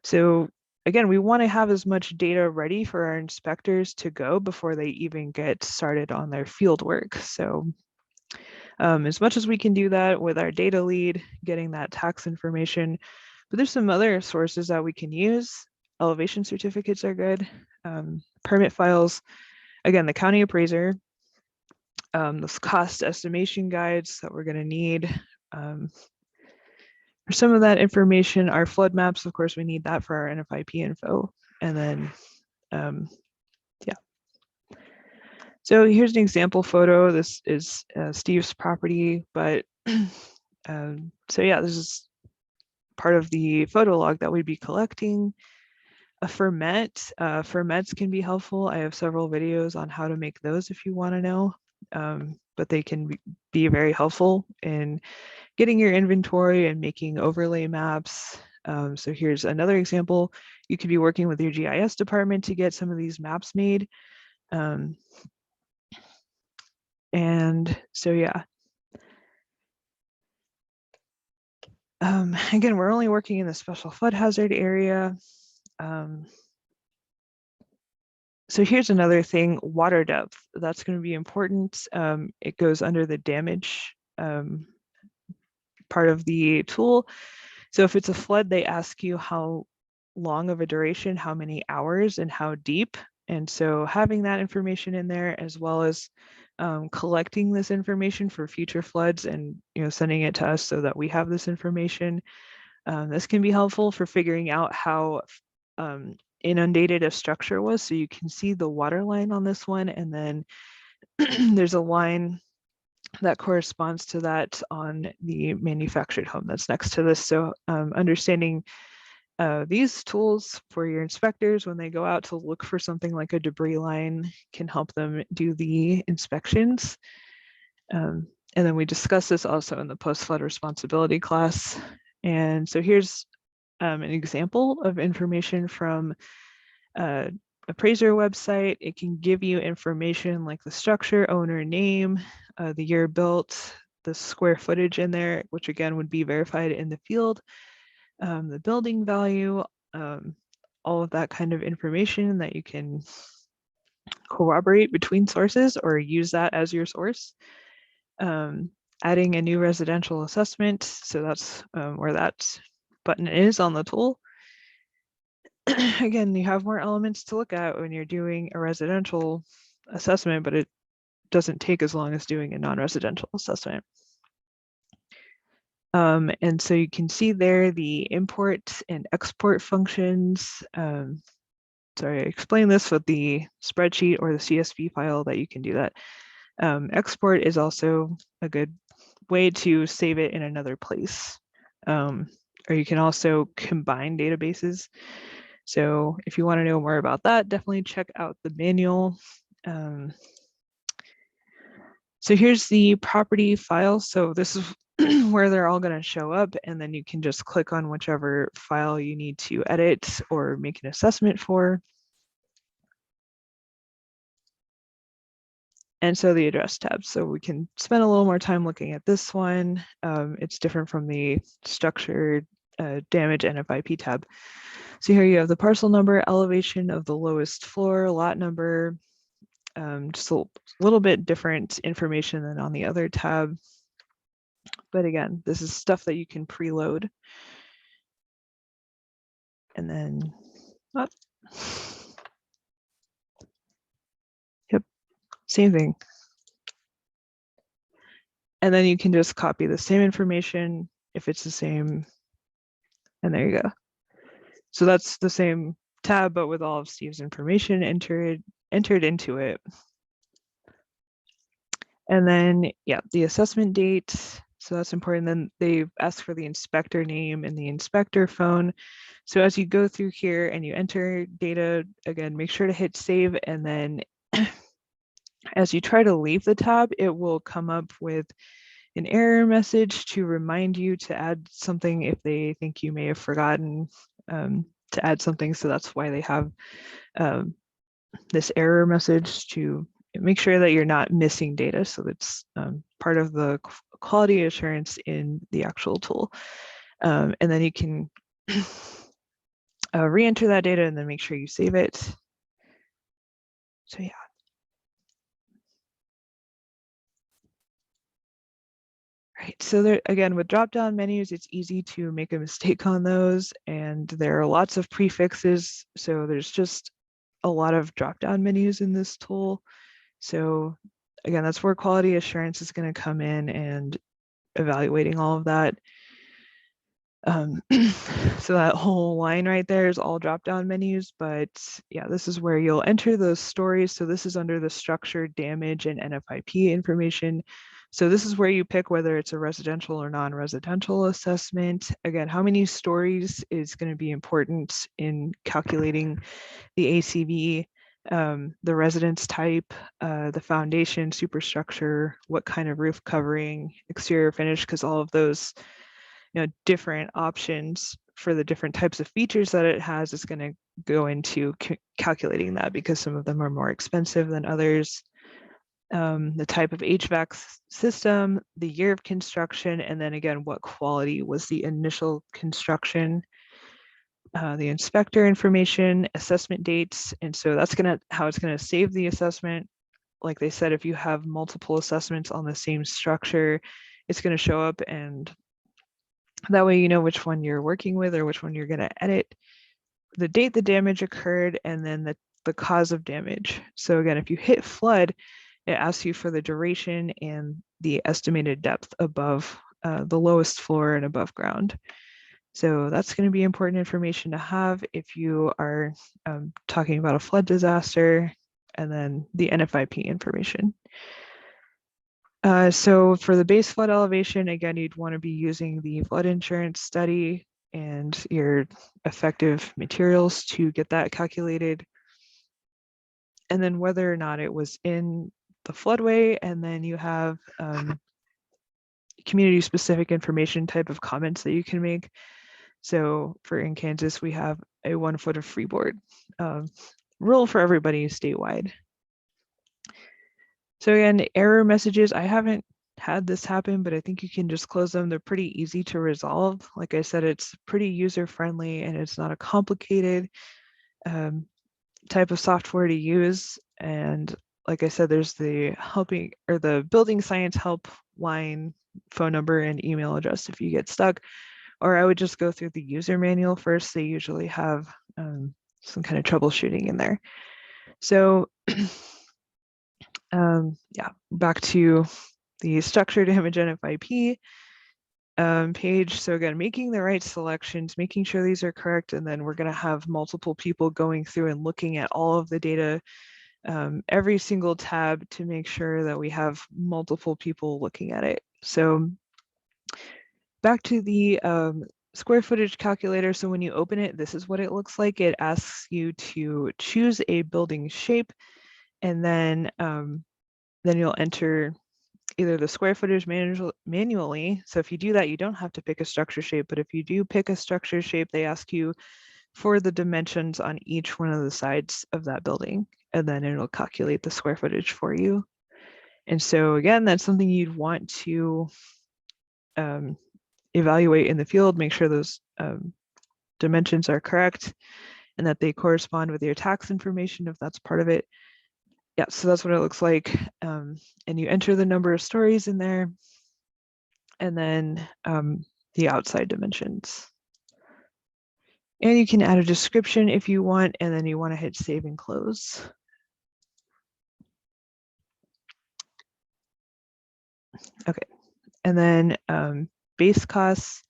so again, we want to have as much data ready for our inspectors to go before they even get started on their field work. So as much as we can do that with our data lead, getting that tax information, but there's some other sources that we can use. Elevation certificates are good. Permit files, again, the county appraiser, those cost estimation guides that we're going to need. For some of that information, our flood maps, of course, we need that for our NFIP info. And then, yeah. So here's an example photo. This is Steve's property, but So yeah, this is part of the photo log that we'd be collecting. A ferment, ferments can be helpful. I have several videos on how to make those if you want to know, but they can be very helpful in getting your inventory and making overlay maps. So here's another example. You could be working with your GIS department to get some of these maps made. And so yeah. Again, we're only working in the special flood hazard area. So here's another thing, water depth. That's going to be important. It goes under the damage part of the tool. So if it's a flood, they ask you how long of a duration, how many hours, and how deep. And so having that information in there, as well as collecting this information for future floods and sending it to us so that we have this information. This can be helpful for figuring out how inundated a structure was. So you can see the water line on this one, and then there's a line that corresponds to that on the manufactured home that's next to this. So understanding these tools for your inspectors when they go out to look for something like a debris line can help them do the inspections. And then we discuss this also in the post-flood responsibility class. And so here's an example of information from appraiser website. It can give you information like the structure, owner name, the year built, the square footage in there, which again would be verified in the field, the building value, all of that kind of information that you can corroborate between sources or use that as your source. Adding a new residential assessment. So that's where that button is on the tool. Again, you have more elements to look at when you're doing a residential assessment, but it doesn't take as long as doing a non-residential assessment. And so you can see there the import and export functions. Sorry, I explained this with the spreadsheet or the CSV file that you can do that. Export is also a good way to save it in another place. Or you can also combine databases. So if you want to know more about that, definitely check out the manual. So here's the property file. So this is where they're all going to show up, and then you can just click on whichever file you need to edit or make an assessment for. And so the address tab. So we can spend a little more time looking at this one. It's different from the structure, damage, and FIP tab. So here you have the parcel number, elevation of the lowest floor, lot number, just a little bit different information than on the other tab. But again, this is stuff that you can preload. And then, oh. Yep, same thing. And then you can just copy the same information if it's the same, and there you go. So that's the same tab, but with all of Steve's information entered into it. And then, yeah, the assessment date. So that's important. Then they ask for the inspector name and the inspector phone. So as you go through here and you enter data, again, make sure to hit save. And then as you try to leave the tab, it will come up with an error message to remind you to add something if they think you may have forgotten to add something. So that's why they have this error message to make sure that you're not missing data. So that's part of the quality assurance in the actual tool. And then you can re-enter that data and then make sure you save it. So yeah. Right, so there, again, with drop-down menus, it's easy to make a mistake on those, and there are lots of prefixes. So there's just a lot of drop-down menus in this tool. So again, that's where quality assurance is going to come in and evaluating all of that. So that whole line right there is all drop-down menus, but yeah, this is where you'll enter those stories. So this is under the structure, damage, and NFIP information. So this is where you pick whether it's a residential or non-residential assessment. Again, how many stories is going to be important in calculating the ACV, the residence type, the foundation, superstructure, what kind of roof covering, exterior finish, because all of those, different options for the different types of features that it has is going to go into calculating that, because some of them are more expensive than others. The type of HVAC system, the year of construction, and then again, what quality was the initial construction, the inspector information, assessment dates. And so that's how it's gonna save the assessment. Like they said, if you have multiple assessments on the same structure, it's gonna show up, and that way you know which one you're working with or which one you're gonna edit, the date the damage occurred, and then the cause of damage. So again, if you hit flood, it asks you for the duration and the estimated depth above the lowest floor and above ground. So that's going to be important information to have if you are talking about a flood disaster, and then the NFIP information. So for the base flood elevation, again, you'd want to be using the flood insurance study and your effective materials to get that calculated. And then whether or not it was in the floodway, and then you have community specific information type of comments that you can make. So in Kansas, we have a 1 foot of freeboard rule for everybody statewide. So again, error messages, I haven't had this happen, but I think you can just close them. They're pretty easy to resolve. Like I said, it's pretty user friendly, and it's not a complicated type of software to use. And like I said, there's the building science helpline phone number and email address if you get stuck. Or I would just go through the user manual first. They usually have some kind of troubleshooting in there. So yeah, back to the structure damage NFIP page. So again, making the right selections, making sure these are correct, and then we're going to have multiple people going through and looking at all of the data, every single tab, to make sure that we have multiple people looking at it. So back to the square footage calculator. So when you open it, this is what it looks like. It asks you to choose a building shape, and then you'll enter either the square footage manually. So if you do that, you don't have to pick a structure shape, but if you do pick a structure shape, they ask you for the dimensions on each one of the sides of that building, and then it'll calculate the square footage for you. And so again, that's something you'd want to evaluate in the field, make sure those dimensions are correct and that they correspond with your tax information if that's part of it. Yeah, so that's what it looks like. And you enter the number of stories in there, and then the outside dimensions. And you can add a description if you want, and then you want to hit save and close. Okay, and then base costs.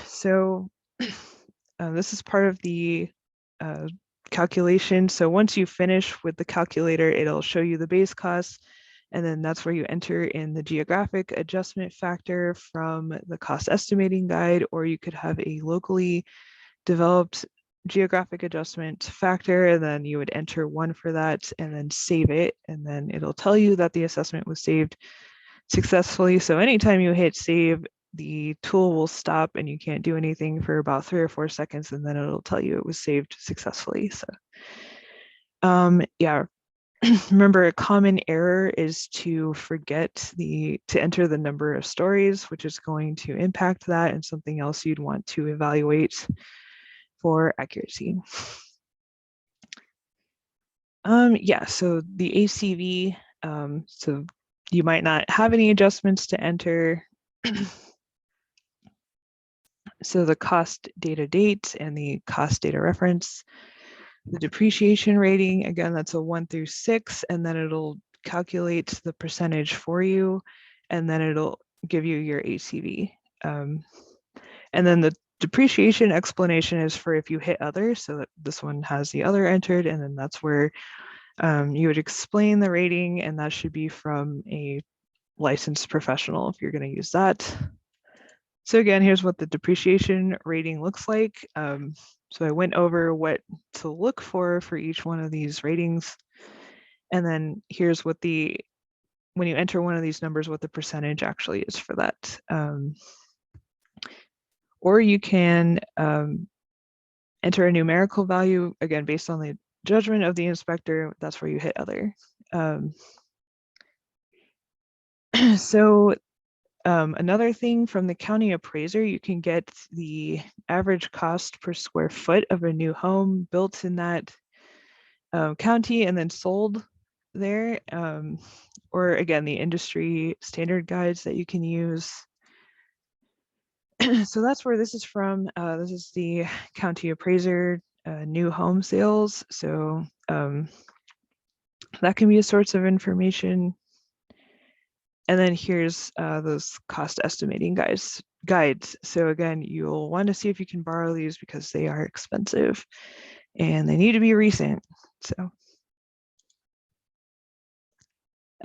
So this is part of the calculation. So once you finish with the calculator, it'll show you the base costs, and then that's where you enter in the geographic adjustment factor from the cost estimating guide, or you could have a locally developed geographic adjustment factor, and then you would enter 1 for that and then save it, and then it'll tell you that the assessment was saved successfully. So anytime you hit save, the tool will stop and you can't do anything for about 3 or 4 seconds, and then it'll tell you it was saved successfully. So yeah, remember, a common error is to forget to enter the number of stories, which is going to impact that, and something else you'd want to evaluate for accuracy. Yeah, so the ACV, so you might not have any adjustments to enter. So the cost data date and the cost data reference, the depreciation rating, again, that's a 1 through 6, and then it'll calculate the percentage for you, and then it'll give you your ACV. And then the depreciation explanation is for if you hit other, so that this one has the other entered, and then that's where you would explain the rating, and that should be from a licensed professional if you're going to use that. So again, here's what the depreciation rating looks like. So I went over what to look for each one of these ratings. And then here's what when you enter one of these numbers, what the percentage actually is for that. Or you can enter a numerical value, again, based on the judgment of the inspector. That's where you hit other. So another thing, from the county appraiser, you can get the average cost per square foot of a new home built in that county and then sold there. Or again, the industry standard guides that you can use. So that's where this is from. This is the county appraiser new home sales. So that can be a source of information. And then here's those cost estimating guides. So again, you'll want to see if you can borrow these because they are expensive and they need to be recent. So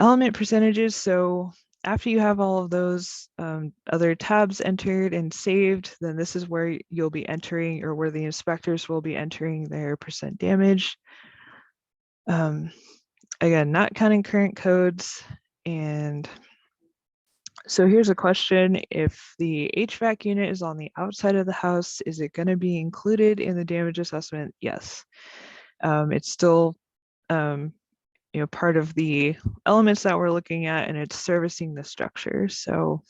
element percentages. So after you have all of those other tabs entered and saved, then this is where you'll be entering, or where the inspectors will be entering their percent damage. Again, not counting current codes. And so here's a question: if the HVAC unit is on the outside of the house, is it going to be included in the damage assessment? Yes. It's still part of the elements that we're looking at, and it's servicing the structure. So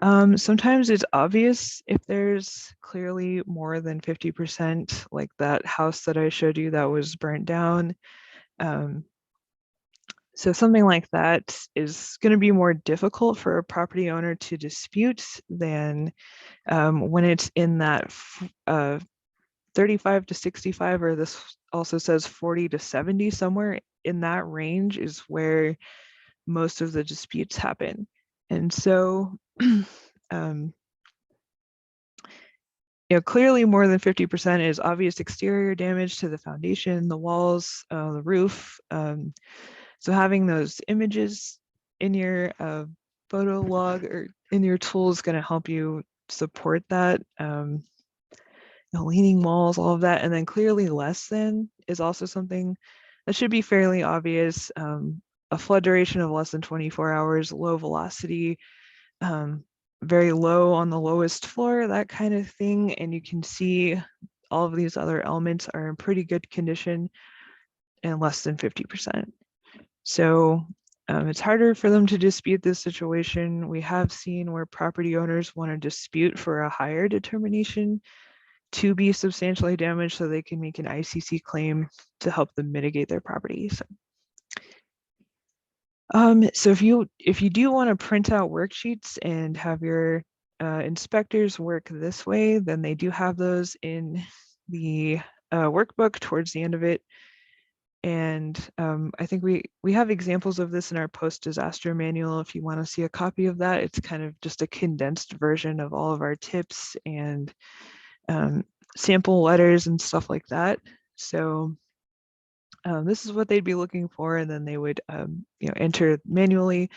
sometimes it's obvious if there's clearly more than 50%, like that house that I showed you that was burnt down. So something like that is going to be more difficult for a property owner to dispute than when it's in that 35 to 65, or this also says 40 to 70, somewhere in that range is where most of the disputes happen. And so, clearly more than 50% is obvious exterior damage to the foundation, the walls, the roof. So having those images in your photo log or in your tool is going to help you support that. Leaning walls, all of that. And then clearly less than is also something that should be fairly obvious. A flood duration of less than 24 hours, low velocity, very low on the lowest floor, that kind of thing. And you can see all of these other elements are in pretty good condition and less than 50%. So it's harder for them to dispute this situation. We have seen where property owners want to dispute for a higher determination to be substantially damaged so they can make an ICC claim to help them mitigate their property. So if you do want to print out worksheets and have your inspectors work this way, then they do have those in the workbook towards the end of it. And I think we have examples of this in our post-disaster manual. If you want to see a copy of that, it's kind of just a condensed version of all of our tips and sample letters and stuff like that. So this is what they'd be looking for, and then they would enter manually,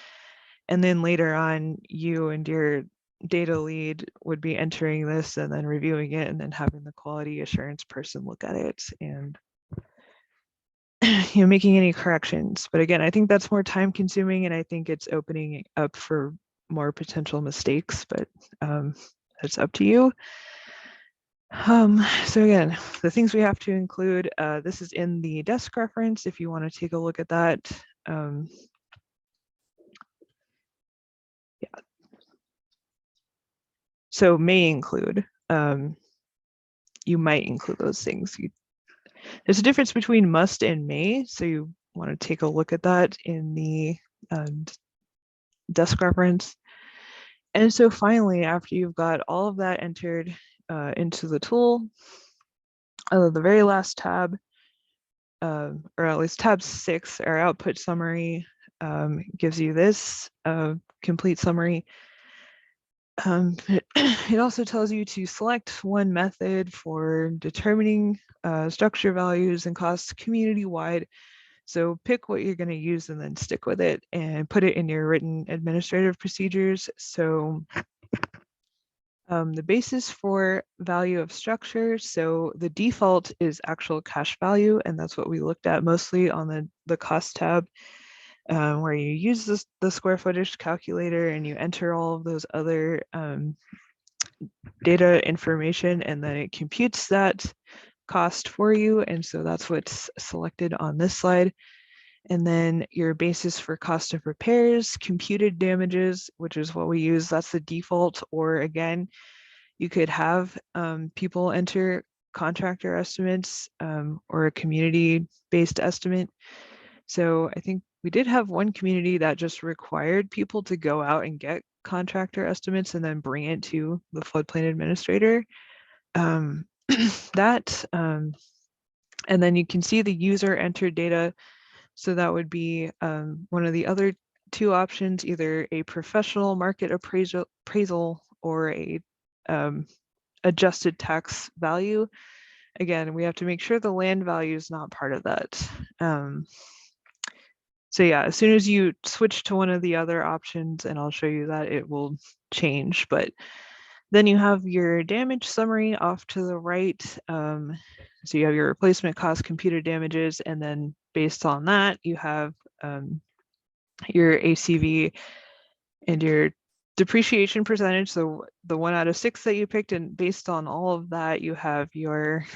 and then later on you and your data lead would be entering this and then reviewing it and then having the quality assurance person look at it and making any corrections. But again, I think that's more time consuming, and I think it's opening up for more potential mistakes, but it's up to you. So again, the things we have to include, this is in the desk reference if you want to take a look at that. Yeah. So may include, you might include those things. There's a difference between must and may, so you want to take a look at that in the desk reference. And so finally, after you've got all of that entered into the tool, the very last tab, or at least tab 6, our output summary, gives you this complete summary. It also tells you to select one method for determining structure values and costs community-wide. So pick what you're going to use and then stick with it and put it in your written administrative procedures. So the basis for value of structure. So the default is actual cash value, and that's what we looked at mostly on the cost tab, where you use the square footage calculator and you enter all of those other data information, and then it computes that cost for you. And so that's what's selected on this slide. And then your basis for cost of repairs, computed damages, which is what we use, that's the default. Or again, you could have people enter contractor estimates or a community-based estimate. So I think we did have one community that just required people to go out and get contractor estimates and then bring it to the floodplain administrator. And then you can see the user entered data. So that would be one of the other two options, either a professional market appraisal or a adjusted tax value. Again, we have to make sure the land value is not part of that. So yeah, as soon as you switch to one of the other options, and I'll show you that, it will change. But then you have your damage summary off to the right. So you have your replacement cost, computed damages, and then based on that, you have your ACV and your depreciation percentage. So the 1 out of 6 that you picked, and based on all of that, you have your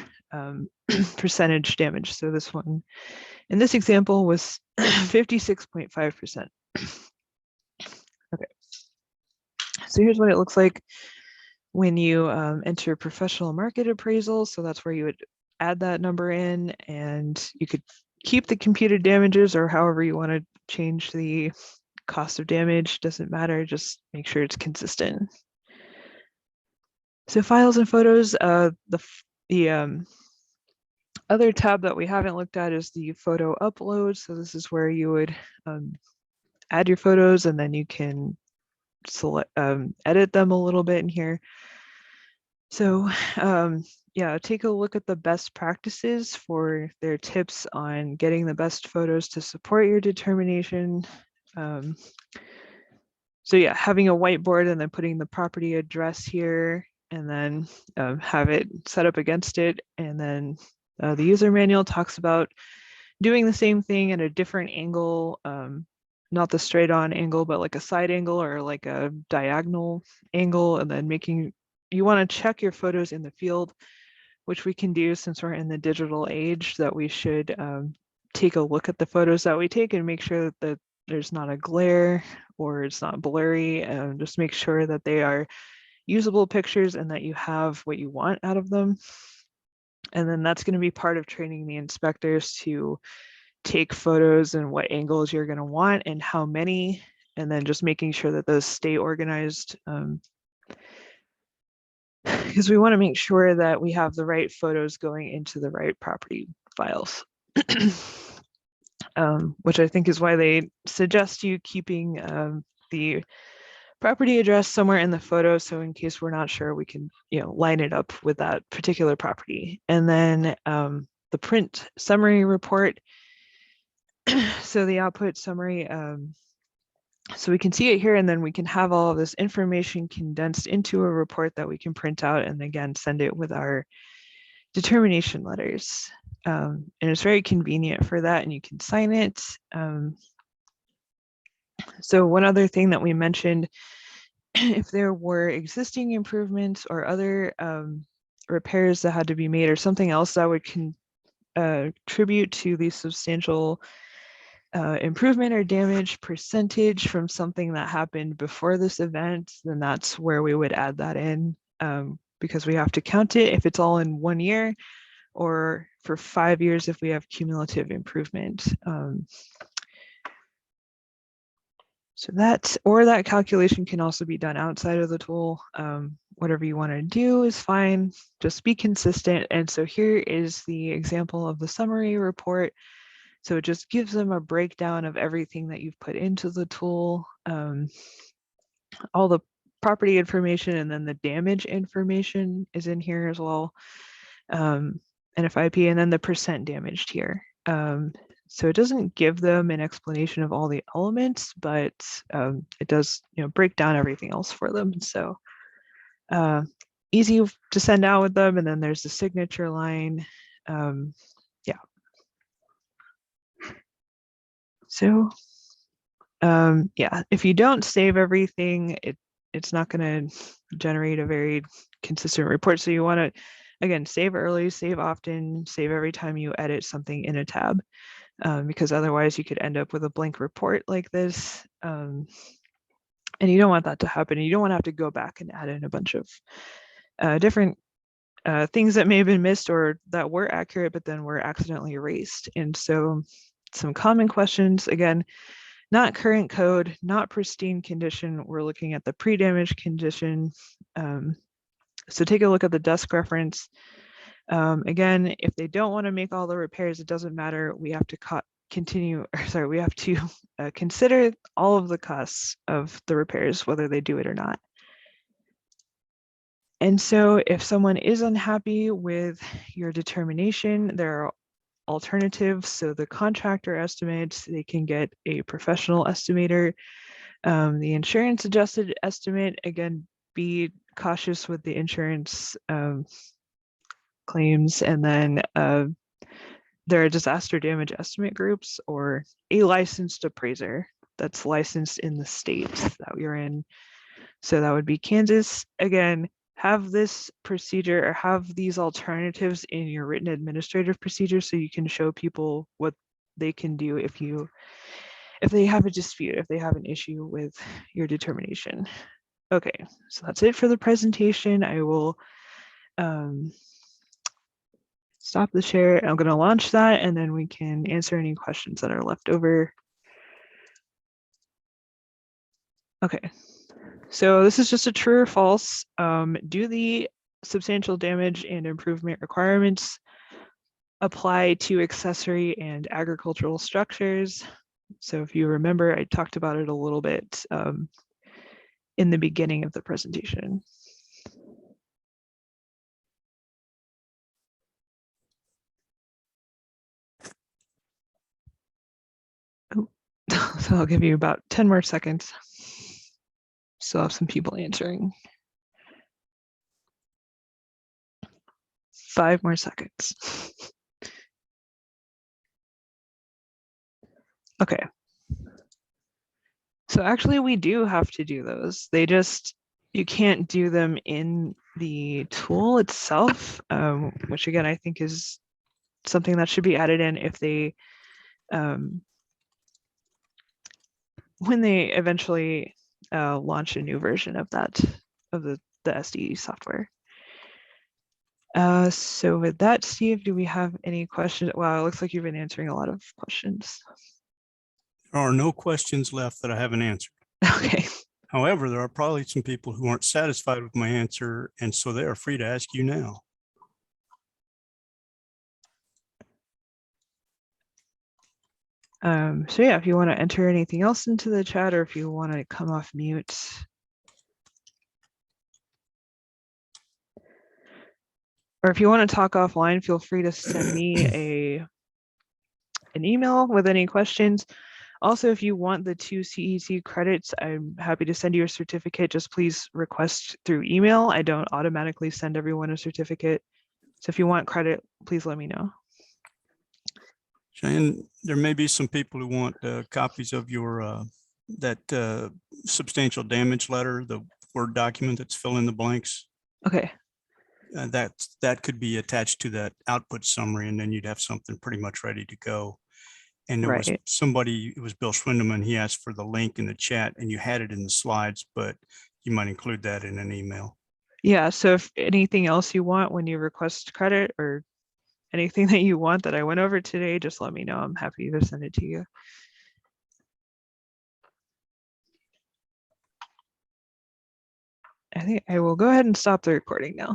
percentage damage. So this one, in this example, was 56.5%. Okay. So here's what it looks like when you enter professional market appraisal. So that's where you would add that number in, and you could keep the computed damages or however you want to change the cost of damage, doesn't matter, just make sure it's consistent. So files and photos, the other tab that we haven't looked at is the photo upload. So this is where you would add your photos, and then you can select edit them a little bit in here. So yeah, take a look at the best practices for their tips on getting the best photos to support your determination. So yeah, having a whiteboard and then putting the property address here, and then have it set up against it. And then the user manual talks about doing the same thing at a different angle, not the straight on angle, but like a side angle or like a diagonal angle, and then you want to check your photos in the field, which we can do since we're in the digital age, that we should take a look at the photos that we take and make sure that there's not a glare or it's not blurry, and just make sure that they are usable pictures and that you have what you want out of them. And then that's going to be part of training the inspectors to take photos and what angles you're going to want and how many, and then just making sure that those stay organized. Because we want to make sure that we have the right photos going into the right property files. Which I think is why they suggest you keeping the property address somewhere in the photo, so in case we're not sure, we can line it up with that particular property. And then the print summary report. So the output summary, so we can see it here, and then we can have all of this information condensed into a report that we can print out and again send it with our determination letters. And it's very convenient for that, and you can sign it. So one other thing that we mentioned, if there were existing improvements or other repairs that had to be made or something else that would contribute to the substantial improvement or damage percentage from something that happened before this event, then that's where we would add that in, because we have to count it if it's all in 1 year, or for 5 years if we have cumulative improvement. So that calculation can also be done outside of the tool. Whatever you want to do is fine, just be consistent. And so here is the example of the summary report. So it just gives them a breakdown of everything that you've put into the tool, all the property information, and then the damage information is in here as well, NFIP, and then the percent damaged here. So it doesn't give them an explanation of all the elements, but it does, break down everything else for them. So easy to send out with them. And then there's the signature line. Yeah. So yeah, if you don't save everything, it's not going to generate a very consistent report. So you want to, again, save early, save often, save every time you edit something in a tab, because otherwise you could end up with a blank report like this. And you don't want that to happen. You don't want to have to go back and add in a bunch of different things that may have been missed or that were accurate, but then were accidentally erased. And so some common questions, again, not current code, not pristine condition. We're looking at the pre-damage condition. So take a look at the desk reference. Again, if they don't want to make all the repairs, it doesn't matter. We have to we have to consider all of the costs of the repairs, whether they do it or not. And so if someone is unhappy with your determination, there are alternatives. So the contractor estimates, they can get a professional estimator. The insurance adjusted estimate, again, be cautious with the insurance claims. And then there are disaster damage estimate groups or a licensed appraiser that's licensed in the state that you're in. So that would be Kansas. Again, have this procedure or have these alternatives in your written administrative procedure so you can show people what they can do if they have a dispute, if they have an issue with your determination. Okay, so that's it for the presentation. I will stop the share. I'm going to launch that and then we can answer any questions that are left over. Okay. So this is just a true or false. Do the substantial damage and improvement requirements apply to accessory and agricultural structures? So if you remember, I talked about it a little bit in the beginning of the presentation. Oh. So I'll give you about 10 more seconds. Still have some people answering. 5 more seconds. Okay. So actually we do have to do those. You can't do them in the tool itself, which again, I think is something that should be added in if they, when they eventually launch a new version of that, of the SDE software. So with that, Steve, do we have any questions? Wow, it looks like you've been answering a lot of questions. There are no questions left that I haven't answered. Okay. However, there are probably some people who aren't satisfied with my answer, and so they are free to ask you now. So yeah, if you want to enter anything else into the chat or if you want to come off mute. Or if you want to talk offline, feel free to send me an email with any questions. Also, if you want the 2 CEC credits, I'm happy to send you a certificate. Just please request through email. I don't automatically send everyone a certificate. So if you want credit, please let me know. Cheyenne, there may be some people who want copies of your that substantial damage letter, the Word document that's fill in the blanks. Okay. That could be attached to that output summary, and then you'd have something pretty much ready to go. And there was somebody, it was Bill Schwindeman, he asked for the link in the chat and you had it in the slides, but you might include that in an email. Yeah, so if anything else you want when you request credit or anything that you want that I went over today, just let me know. I'm happy to send it to you. I think I will go ahead and stop the recording now.